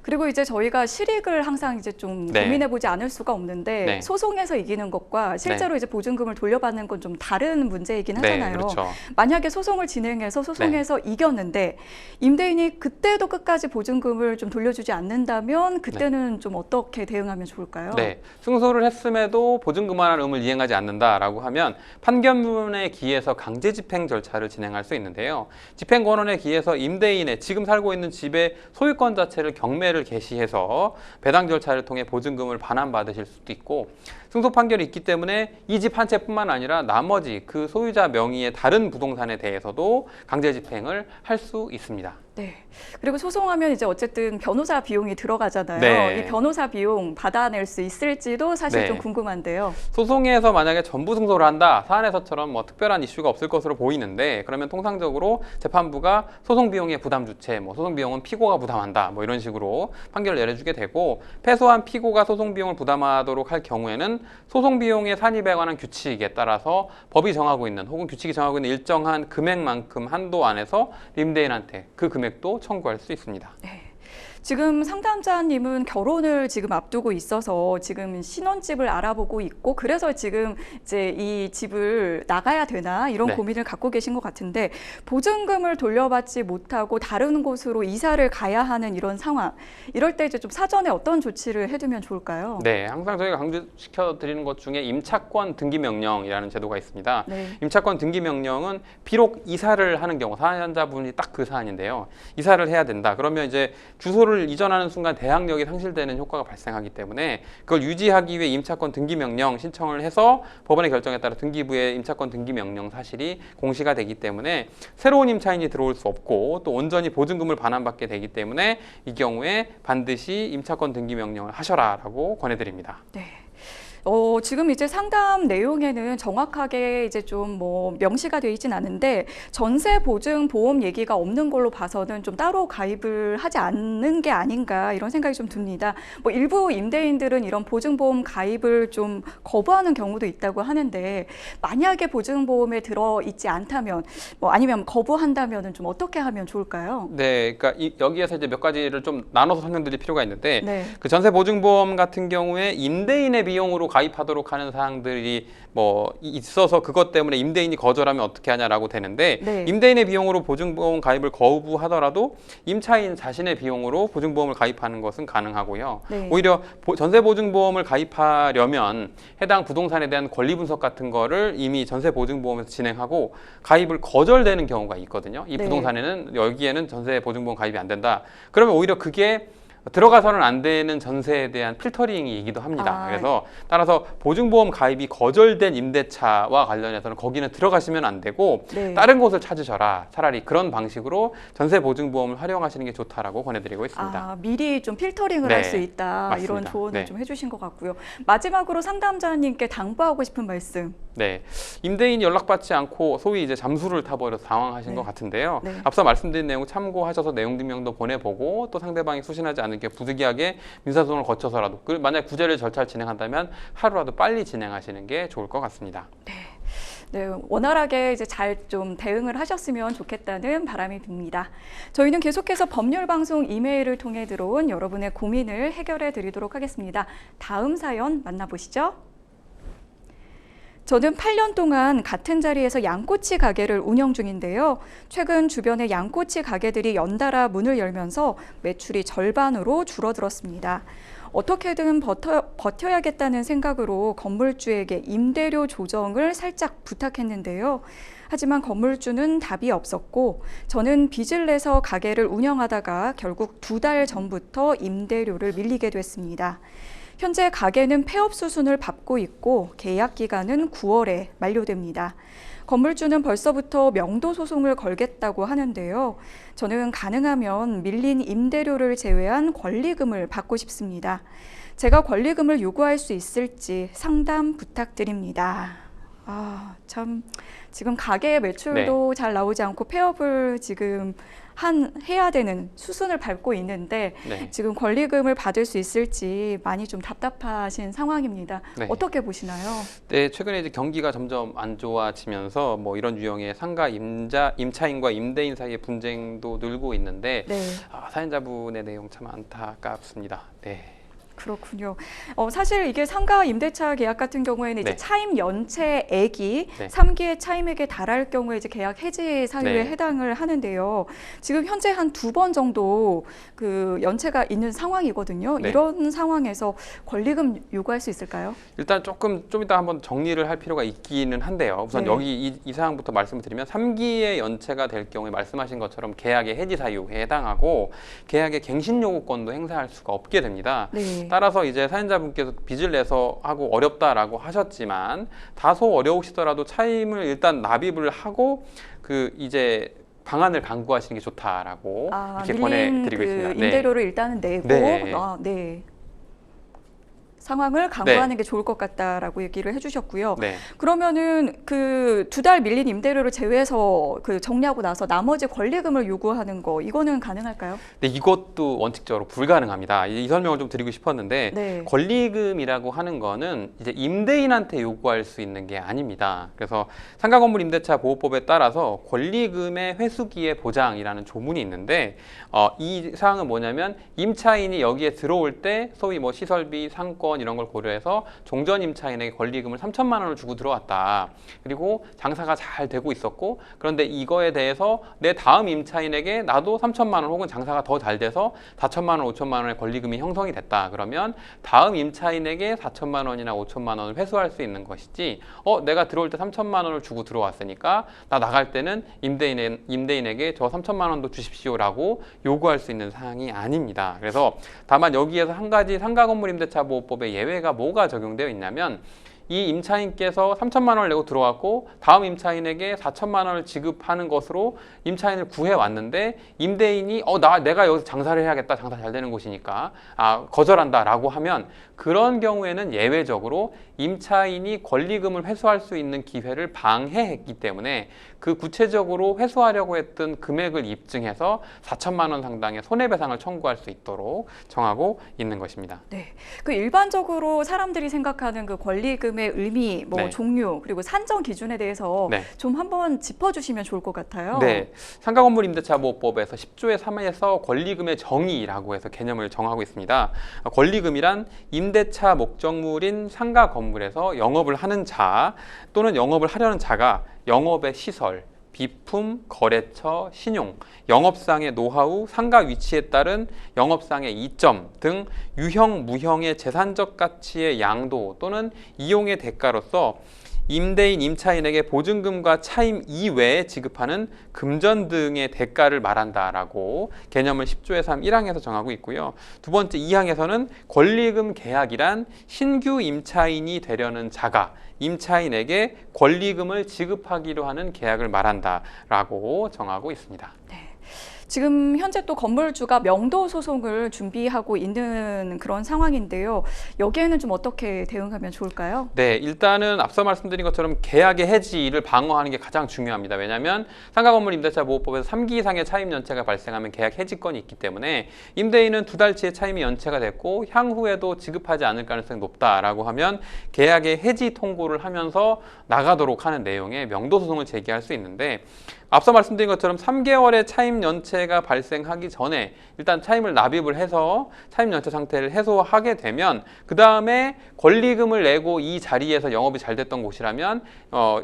그리고 이제 저희가 실익을 항상 이제 좀 네. 고민해보지 않을 수가 없는데 네. 소송에서 이기는 것과 실제로 이제 보증금을 돌려받는 건 좀 다른 문제이긴 하잖아요. 네, 그렇죠. 만약에 소송을 진행해서 소송에서 이겼는데 임대인이 그때도 끝까지 보증금을 좀 돌려주지 않는다면 그때는 좀 어떻게 대응하면 좋을까요? 네, 승소를 했음에도 보증금 완화 의무를 이행하지 않는다라고 하면 판결문에 기해서 강제 집행 절차를 진행할 수 있는데요. 집행권원에 기해서 임대인의 지금 살고 있는 집의 소유권 자체를 경매를 개시해서 배당 절차를 통해 보증금을 반환받으실 수도 있고, 승소 판결이 있기 때문에 이 집 한 채뿐만 아니라 나머지 그 소유자 명의의 다른 부동산에 대해서도 강제 집행을 할 수 있습니다. 네. 그리고 소송하면 이제 어쨌든 변호사 비용이 들어가잖아요. 네. 이 변호사 비용 받아낼 수 있을지도 사실 네. 좀 궁금한데요. 소송에서 만약에 전부 승소를 한다, 사안에서처럼 뭐 특별한 이슈가 없을 것으로 보이는데, 그러면 통상적으로 재판부가 소송 비용의 부담 주체, 뭐 소송 비용은 피고가 부담한다, 뭐 이런 식으로 판결을 내려주게 되고, 패소한 피고가 소송 비용을 부담하도록 할 경우에는 소송 비용의 산입에 관한 규칙에 따라서 법이 정하고 있는 혹은 규칙이 정하고 있는 일정한 금액만큼 한도 안에서 임대인한테 그 금액도 청구할 수 있습니다. 네. 지금 상담자님은 결혼을 지금 앞두고 있어서 지금 신혼집을 알아보고 있고 그래서 지금 이제 이 집을 나가야 되나 이런 네. 고민을 갖고 계신 것 같은데 보증금을 돌려받지 못하고 다른 곳으로 이사를 가야 하는 이런 상황 이럴 때 이제 좀 사전에 어떤 조치를 해두면 좋을까요? 네, 항상 저희가 강조시켜 드리는 것 중에 임차권 등기 명령이라는 제도가 있습니다. 네. 임차권 등기 명령은 비록 이사를 하는 경우, 사연자분이 딱 그 사안인데요. 이사를 해야 된다. 그러면 이제 주소를 이전하는 순간 대항력이 상실되는 효과가 발생하기 때문에 그걸 유지하기 위해 임차권 등기 명령 신청을 해서 법원의 결정에 따라 등기부에 임차권 등기 명령 사실이 공시가 되기 때문에 새로운 임차인이 들어올 수 없고 또 온전히 보증금을 반환받게 되기 때문에 이 경우에 반드시 임차권 등기 명령을 하셔라라고 권해드립니다. 네. 지금 이제 상담 내용에는 정확하게 이제 좀 뭐 명시가 되어 있진 않은데 전세 보증 보험 얘기가 없는 걸로 봐서는 좀 따로 가입을 하지 않는 게 아닌가 이런 생각이 좀 듭니다. 뭐 일부 임대인들은 이런 보증보험 가입을 좀 거부하는 경우도 있다고 하는데 만약에 보증보험에 들어 있지 않다면 뭐 아니면 거부한다면은 좀 어떻게 하면 좋을까요? 네, 그러니까 여기에서 이제 몇 가지를 좀 나눠서 설명드릴 필요가 있는데 네. 그 전세 보증보험 같은 경우에 임대인의 비용으로 가입하도록 하는 사항들이 뭐 있어서 그것 때문에 임대인이 거절하면 어떻게 하냐라고 되는데 네. 임대인의 비용으로 보증보험 가입을 거부하더라도 임차인 자신의 비용으로 보증보험을 가입하는 것은 가능하고요. 네. 오히려 전세 보증보험을 가입하려면 해당 부동산에 대한 권리 분석 같은 거를 이미 전세 보증보험에서 진행하고 가입을 거절되는 경우가 있거든요. 이 네. 부동산에는 여기에는 전세 보증보험 가입이 안 된다. 그러면 오히려 그게 들어가서는 안 되는 전세에 대한 필터링이기도 합니다. 그래서 따라서 보증보험 가입이 거절된 임대차와 관련해서는 거기는 들어가시면 안 되고 네. 다른 곳을 찾으셔라. 차라리 그런 방식으로 전세 보증보험을 활용하시는 게 좋다라고 권해드리고 있습니다. 아, 미리 좀 필터링을 네, 할 수 있다 맞습니다. 이런 조언을 네. 좀 해주신 것 같고요. 마지막으로 상담자님께 당부하고 싶은 말씀. 네, 임대인이 연락받지 않고 소위 이제 잠수를 타버려서 당황하신 네. 것 같은데요. 네. 앞서 말씀드린 내용 참고하셔서 내용 증명도 보내보고 또 상대방이 수신하지 않게 부득이하게 민사소송을 거쳐서라도 만약 구제를 절차를 진행한다면 하루라도 빨리 진행하시는 게 좋을 것 같습니다. 네, 원활하게 이제 잘 좀 대응을 하셨으면 좋겠다는 바람이 듭니다. 저희는 계속해서 법률방송 이메일을 통해 들어온 여러분의 고민을 해결해 드리도록 하겠습니다. 다음 사연 만나보시죠. 저는 8년 동안 같은 자리에서 양꼬치 가게를 운영 중인데요. 최근 주변의 양꼬치 가게들이 연달아 문을 열면서 매출이 절반으로 줄어들었습니다. 어떻게든 버텨야겠다는 생각으로 건물주에게 임대료 조정을 살짝 부탁했는데요. 하지만 건물주는 답이 없었고 저는 빚을 내서 가게를 운영하다가 결국 2달 전부터 임대료를 밀리게 됐습니다. 현재 가게는 폐업 수순을 밟고 있고 계약 기간은 9월에 만료됩니다. 건물주는 벌써부터 명도 소송을 걸겠다고 하는데요. 저는 가능하면 밀린 임대료를 제외한 권리금을 받고 싶습니다. 제가 권리금을 요구할 수 있을지 상담 부탁드립니다. 아, 참 지금 가게의 매출도 잘 나오지 않고 폐업을 지금 해야 되는 수순을 밟고 있는데 네. 지금 권리금을 받을 수 있을지 많이 좀 답답하신 상황입니다. 네. 어떻게 보시나요? 네, 최근에 이제 경기가 점점 안 좋아지면서 뭐 이런 유형의 상가 임차인과 임대인 사이의 분쟁도 늘고 있는데 네. 사연자분의 내용 참 안타깝습니다. 네. 그렇군요. 사실 이게 상가 임대차 계약 같은 경우에는 이제 네. 차임 연체액이 네. 3기의 차임액에 달할 경우에 이제 계약 해지 사유에 네. 해당을 하는데요. 지금 현재 한 2번 정도 그 연체가 있는 상황이거든요. 네. 이런 상황에서 권리금 요구할 수 있을까요? 일단 좀 이따 한번 정리를 할 필요가 있기는 한데요. 우선 네. 여기 이 사항부터 말씀을 드리면 3기의 연체가 될 경우에 말씀하신 것처럼 계약의 해지 사유에 해당하고 계약의 갱신 요구권도 행사할 수가 없게 됩니다. 네. 따라서 이제 사연자분께서 빚을 내서 하고 어렵다라고 하셨지만 다소 어려우시더라도 차임을 일단 납입을 하고 그 이제 방안을 강구하시는 게 좋다라고 이렇게 밀린 권해드리고 그 있습니다. 네. 임대료를 일단은 내고 네. 네. 상황을 강구하는 게 좋을 것 같다라고 얘기를 해주셨고요. 네. 그러면은 그 2달 밀린 임대료를 제외해서 그 정리하고 나서 나머지 권리금을 요구하는 거 이거는 가능할까요? 네, 이것도 원칙적으로 불가능합니다. 이 설명을 좀 드리고 싶었는데 네. 권리금이라고 하는 거는 이제 임대인한테 요구할 수 있는 게 아닙니다. 그래서 상가건물 임대차 보호법에 따라서 권리금의 회수기의 보장이라는 조문이 있는데 이 사항은 뭐냐면 임차인이 여기에 들어올 때 소위 뭐 시설비, 상권 이런 걸 고려해서 종전 임차인에게 권리금을 3천만 원을 주고 들어왔다. 그리고 장사가 잘 되고 있었고 그런데 이거에 대해서 내 다음 임차인에게 나도 3천만 원 혹은 장사가 더 잘 돼서 4천만 원, 5천만 원의 권리금이 형성이 됐다. 그러면 다음 임차인에게 4천만 원이나 5천만 원을 회수할 수 있는 것이지 내가 들어올 때 3천만 원을 주고 들어왔으니까 나 나갈 때는 임대인에게 저 3천만 원도 주십시오라고 요구할 수 있는 사항이 아닙니다. 그래서 다만 여기에서 한 가지 상가건물임대차보호법의 예외가 뭐가 적용되어 있냐면 이 임차인께서 3천만 원을 내고 들어왔고 다음 임차인에게 4천만 원을 지급하는 것으로 임차인을 구해 왔는데 임대인이 내가 여기서 장사를 해야겠다. 장사 잘 되는 곳이니까 거절한다라고 하면 그런 경우에는 예외적으로 임차인이 권리금을 회수할 수 있는 기회를 방해했기 때문에 그 구체적으로 회수하려고 했던 금액을 입증해서 4천만 원 상당의 손해배상을 청구할 수 있도록 정하고 있는 것입니다. 네. 그 일반적으로 사람들이 생각하는 그 권리금의 의미, 뭐 네. 종류, 그리고 산정 기준에 대해서 네. 좀 한번 짚어주시면 좋을 것 같아요. 네, 상가건물임대차보호법에서 10조의 3에서 권리금의 정의라고 해서 개념을 정하고 있습니다. 권리금이란 임대차 목적물인 상가 건물에서 영업을 하는 자 또는 영업을 하려는 자가 영업의 시설, 비품, 거래처, 신용, 영업상의 노하우, 상가 위치에 따른 영업상의 이점 등 유형, 무형의 재산적 가치의 양도 또는 이용의 대가로서 임대인, 임차인에게 보증금과 차임 이외에 지급하는 금전 등의 대가를 말한다라고 개념을 10조의 3 1항에서 정하고 있고요. 두 번째 2항에서는 권리금 계약이란 신규 임차인이 되려는 자가 임차인에게 권리금을 지급하기로 하는 계약을 말한다라고 정하고 있습니다. 네. 지금 현재 또 건물주가 명도 소송을 준비하고 있는 그런 상황인데요. 여기에는 좀 어떻게 대응하면 좋을까요? 네, 일단은 앞서 말씀드린 것처럼 계약의 해지를 방어하는 게 가장 중요합니다. 왜냐하면 상가건물임대차보호법에서 3기 이상의 차임 연체가 발생하면 계약 해지권이 있기 때문에 임대인은 2달치의 차임이 연체가 됐고 향후에도 지급하지 않을 가능성이 높다라고 하면 계약의 해지 통고를 하면서 나가도록 하는 내용의 명도 소송을 제기할 수 있는데 앞서 말씀드린 것처럼 3개월의 차임 연체가 발생하기 전에 일단 차임을 납입을 해서 차임 연체 상태를 해소하게 되면 그 다음에 권리금을 내고 이 자리에서 영업이 잘 됐던 곳이라면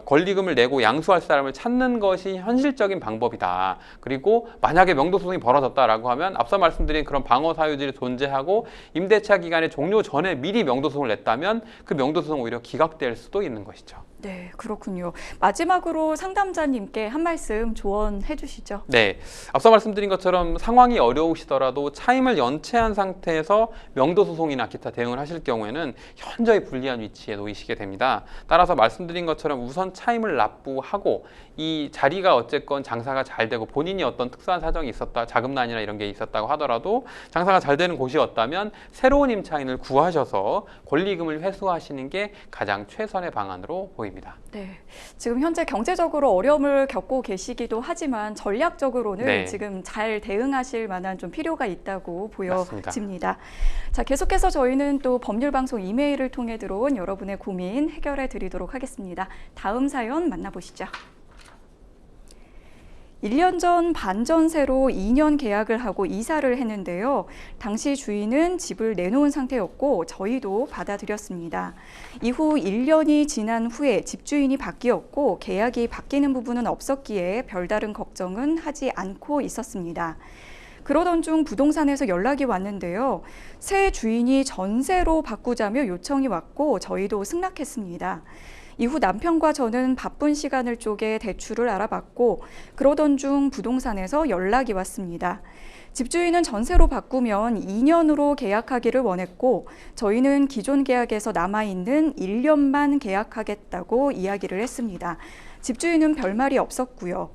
권리금을 내고 양수할 사람을 찾는 것이 현실적인 방법이다. 그리고 만약에 명도소송이 벌어졌다라고 하면 앞서 말씀드린 그런 방어 사유들이 존재하고 임대차 기간의 종료 전에 미리 명도소송을 냈다면 그 명도소송 오히려 기각될 수도 있는 것이죠. 네, 그렇군요. 마지막으로 상담자님께 한 말씀 조언해 주시죠. 네, 앞서 말씀드린 것처럼 상황이 어려우시더라도 차임을 연체한 상태에서 명도소송이나 기타 대응을 하실 경우에는 현저히 불리한 위치에 놓이시게 됩니다. 따라서 말씀드린 것처럼 우선 차임을 납부하고 이 자리가 어쨌건 장사가 잘 되고 본인이 어떤 특수한 사정이 있었다, 자금난이나 이런 게 있었다고 하더라도 장사가 잘 되는 곳이었다면 새로운 임차인을 구하셔서 권리금을 회수하시는 게 가장 최선의 방안으로 보입니다. 네, 지금 현재 경제적으로 어려움을 겪고 계시기도 하지만 전략적으로는 네. 지금 잘 대응하실 만한 좀 필요가 있다고 맞습니다. 보여집니다. 자, 계속해서 저희는 또 법률방송 이메일을 통해 들어온 여러분의 고민 해결해 드리도록 하겠습니다. 다음 사연 만나보시죠. 1년 전 반전세로 2년 계약을 하고 이사를 했는데요. 당시 주인은 집을 내놓은 상태였고 저희도 받아들였습니다. 이후 1년이 지난 후에 집주인이 바뀌었고 계약이 바뀌는 부분은 없었기에 별다른 걱정은 하지 않고 있었습니다. 그러던 중 부동산에서 연락이 왔는데요. 새 주인이 전세로 바꾸자며 요청이 왔고 저희도 승낙했습니다. 이후 남편과 저는 바쁜 시간을 쪼개 대출을 알아봤고 그러던 중 부동산에서 연락이 왔습니다. 집주인은 전세로 바꾸면 2년으로 계약하기를 원했고 저희는 기존 계약에서 남아있는 1년만 계약하겠다고 이야기를 했습니다. 집주인은 별말이 없었고요.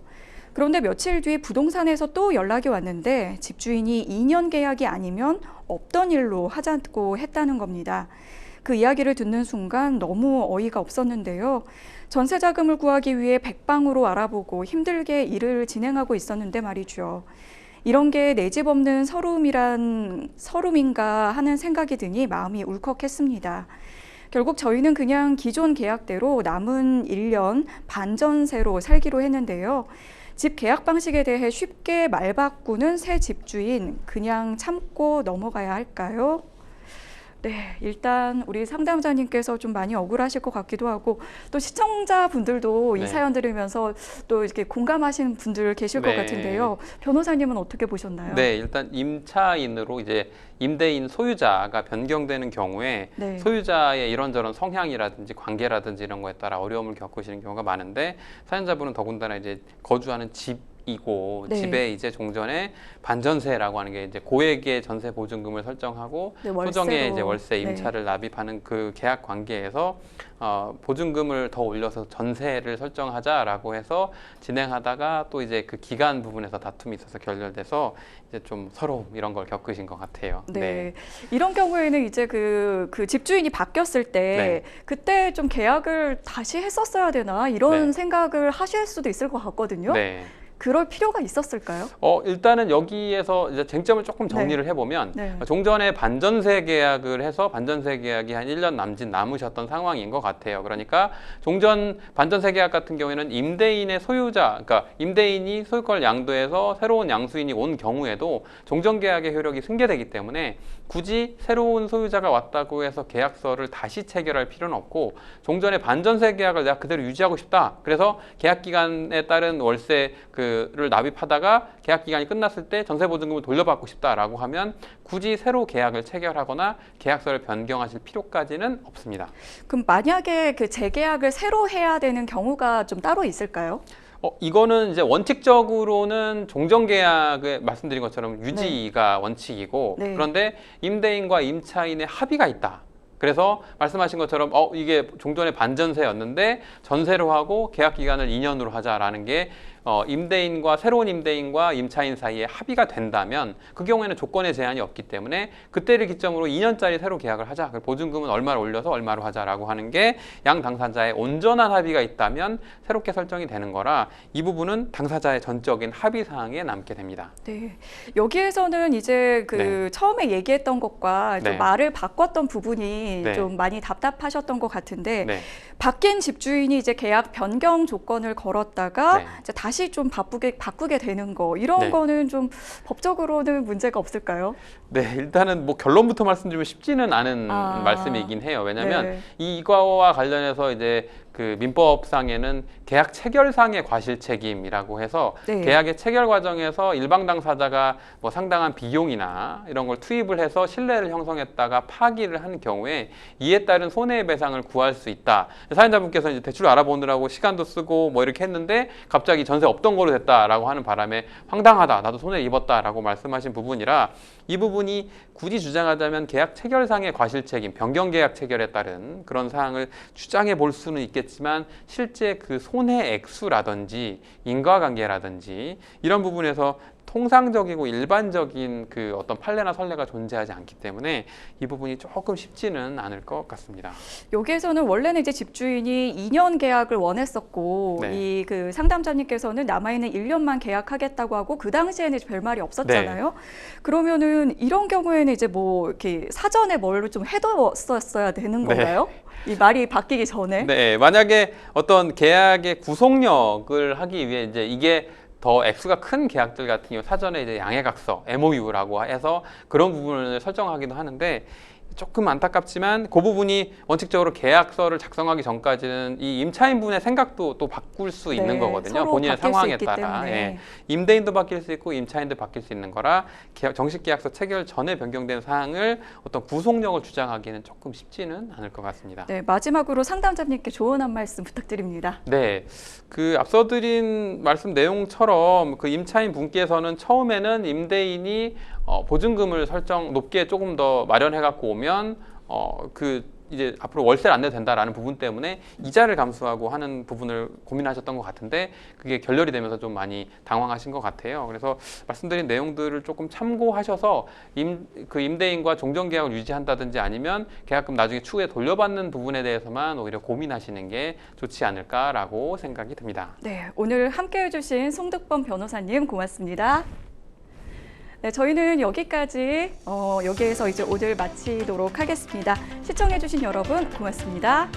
그런데 며칠 뒤 부동산에서 또 연락이 왔는데 집주인이 2년 계약이 아니면 없던 일로 하자고 했다는 겁니다. 그 이야기를 듣는 순간 너무 어이가 없었는데요. 전세 자금을 구하기 위해 백방으로 알아보고 힘들게 일을 진행하고 있었는데 말이죠. 이런 게 내 집 없는 서름인가 하는 생각이 드니 마음이 울컥했습니다. 결국 저희는 그냥 기존 계약대로 남은 1년 반전세로 살기로 했는데요. 집 계약 방식에 대해 쉽게 말 바꾸는 새 집주인, 그냥 참고 넘어가야 할까요? 네, 일단 우리 상담자님께서 좀 많이 억울하실 것 같기도 하고 또 시청자분들도 이 네. 사연 들으면서 또 이렇게 공감하시는 분들 계실 것 네. 같은데요. 변호사님은 어떻게 보셨나요? 네, 일단 임차인으로 이제 임대인 소유자가 변경되는 경우에 네. 소유자의 이런저런 성향이라든지 관계라든지 이런 거에 따라 어려움을 겪으시는 경우가 많은데 사연자분은 더군다나 이제 거주하는 집이고 네. 집에 이제 종전에 반전세라고 하는 게 이제 고액의 전세 보증금을 설정하고 네, 소정의 월세로. 이제 월세 네. 임차를 납입하는 그 계약 관계에서 보증금을 더 올려서 전세를 설정하자라고 해서 진행하다가 또 이제 그 기간 부분에서 다툼이 있어서 결렬돼서 이제 좀 서러움 이런 걸 겪으신 것 같아요. 네. 이런 경우에는 이제 그 집주인이 바뀌었을 때 네. 그때 좀 계약을 다시 했었어야 되나 이런 네. 생각을 하실 수도 있을 것 같거든요. 네. 그럴 필요가 있었을까요? 일단은 여기에서 이제 쟁점을 조금 정리를 해보면 네. 종전에 반전세 계약을 해서 반전세 계약이 한 1년 남으셨던 상황인 것 같아요. 그러니까 종전 반전세 계약 같은 경우에는 임대인의 소유자, 그러니까 임대인이 소유권을 양도해서 새로운 양수인이 온 경우에도 종전 계약의 효력이 승계되기 때문에 굳이 새로운 소유자가 왔다고 해서 계약서를 다시 체결할 필요는 없고 종전의 반전세 계약을 내가 그대로 유지하고 싶다. 그래서 계약 기간에 따른 월세 를 납입하다가 계약 기간이 끝났을 때 전세 보증금을 돌려받고 싶다라고 하면 굳이 새로 계약을 체결하거나 계약서를 변경하실 필요까지는 없습니다. 그럼 만약에 그 재계약을 새로 해야 되는 경우가 좀 따로 있을까요? 이거는 이제 원칙적으로는 종전계약에 말씀드린 것처럼 유지가 원칙이고 네. 그런데 임대인과 임차인의 합의가 있다. 그래서 말씀하신 것처럼 이게 종전의 반전세였는데 전세로 하고 계약 기간을 2년으로 하자라는 게 임대인과 새로운 임대인과 임차인 사이에 합의가 된다면 그 경우에는 조건의 제한이 없기 때문에 그때를 기점으로 2년짜리 새로 계약을 하자. 보증금은 얼마를 올려서 얼마로 하자라고 하는 게 양 당사자의 온전한 합의가 있다면 새롭게 설정이 되는 거라 이 부분은 당사자의 전적인 합의 사항에 남게 됩니다. 네. 여기에서는 이제 그 처음에 얘기했던 것과 좀 네. 말을 바꿨던 부분이 네. 좀 많이 답답하셨던 것 같은데 네. 바뀐 집주인이 이제 계약 변경 조건을 걸었다가 네. 이제 다시 좀 바꾸게 되는 거 이런 네. 거는 좀 법적으로는 문제가 없을까요? 네, 일단은 뭐 결론부터 말씀드리면 쉽지는 않은 말씀이긴 해요. 왜냐하면 이거와 관련해서 이제 그 민법상에는 계약 체결상의 과실 책임이라고 해서 네. 계약의 체결 과정에서 일방 당사자가 뭐 상당한 비용이나 이런 걸 투입을 해서 신뢰를 형성했다가 파기를 한 경우에 이에 따른 손해배상을 구할 수 있다. 사연자분께서 이제 대출 알아보느라고 시간도 쓰고 뭐 이렇게 했는데 갑자기 전세 없던 거로 됐다라고 하는 바람에 황당하다. 나도 손해 입었다라고 말씀하신 부분이라 이 부분이 굳이 주장하자면 계약 체결상의 과실 책임, 변경 계약 체결에 따른 그런 사항을 주장해 볼 수는 있겠지만 실제 그 손해 액수라든지 인과관계라든지 이런 부분에서 통상적이고 일반적인 그 어떤 판례나 선례가 존재하지 않기 때문에 이 부분이 조금 쉽지는 않을 것 같습니다. 여기에서는 원래는 이제 집주인이 2년 계약을 원했었고 네. 이 그 상담자님께서는 남아있는 1년만 계약하겠다고 하고 그 당시에는 별 말이 없었잖아요. 그러면은 이런 경우에는 이제 뭐 이렇게 사전에 뭘 좀 해뒀었어야 되는 건가요? 이 말이 바뀌기 전에? 네, 만약에 어떤 계약의 구속력을 하기 위해 이제 이게 더 액수가 큰 계약들 같은 경우 사전에 이제 양해각서, MOU라고 해서 그런 부분을 설정하기도 하는데 조금 안타깝지만 그 부분이 원칙적으로 계약서를 작성하기 전까지는 이 임차인분의 생각도 또 바꿀 수 있는 거거든요. 서로 본인의 바뀔 수 상황에 있기 따라. 때문에. 예. 임대인도 바뀔 수 있고 임차인도 바뀔 수 있는 거라 정식 계약서 체결 전에 변경된 사항을 어떤 구속력을 주장하기는 조금 쉽지는 않을 것 같습니다. 네, 마지막으로 상담자님께 조언 한 말씀 부탁드립니다. 네, 그 앞서 드린 말씀 내용처럼 그 임차인 분께서는 처음에는 임대인이 보증금을 높게 조금 더 마련해 갖고 오면 그 이제 앞으로 월세를 안 내도 된다라는 부분 때문에 이자를 감수하고 하는 부분을 고민하셨던 것 같은데 그게 결렬이 되면서 좀 많이 당황하신 것 같아요. 그래서 말씀드린 내용들을 조금 참고하셔서 임대인과 종전계약을 유지한다든지 아니면 계약금 나중에 추후에 돌려받는 부분에 대해서만 오히려 고민하시는 게 좋지 않을까라고 생각이 듭니다. 네, 오늘 함께해 주신 송득범 변호사님 고맙습니다. 네, 저희는 여기까지 여기에서 이제 오늘 마치도록 하겠습니다. 시청해 주신 여러분 고맙습니다.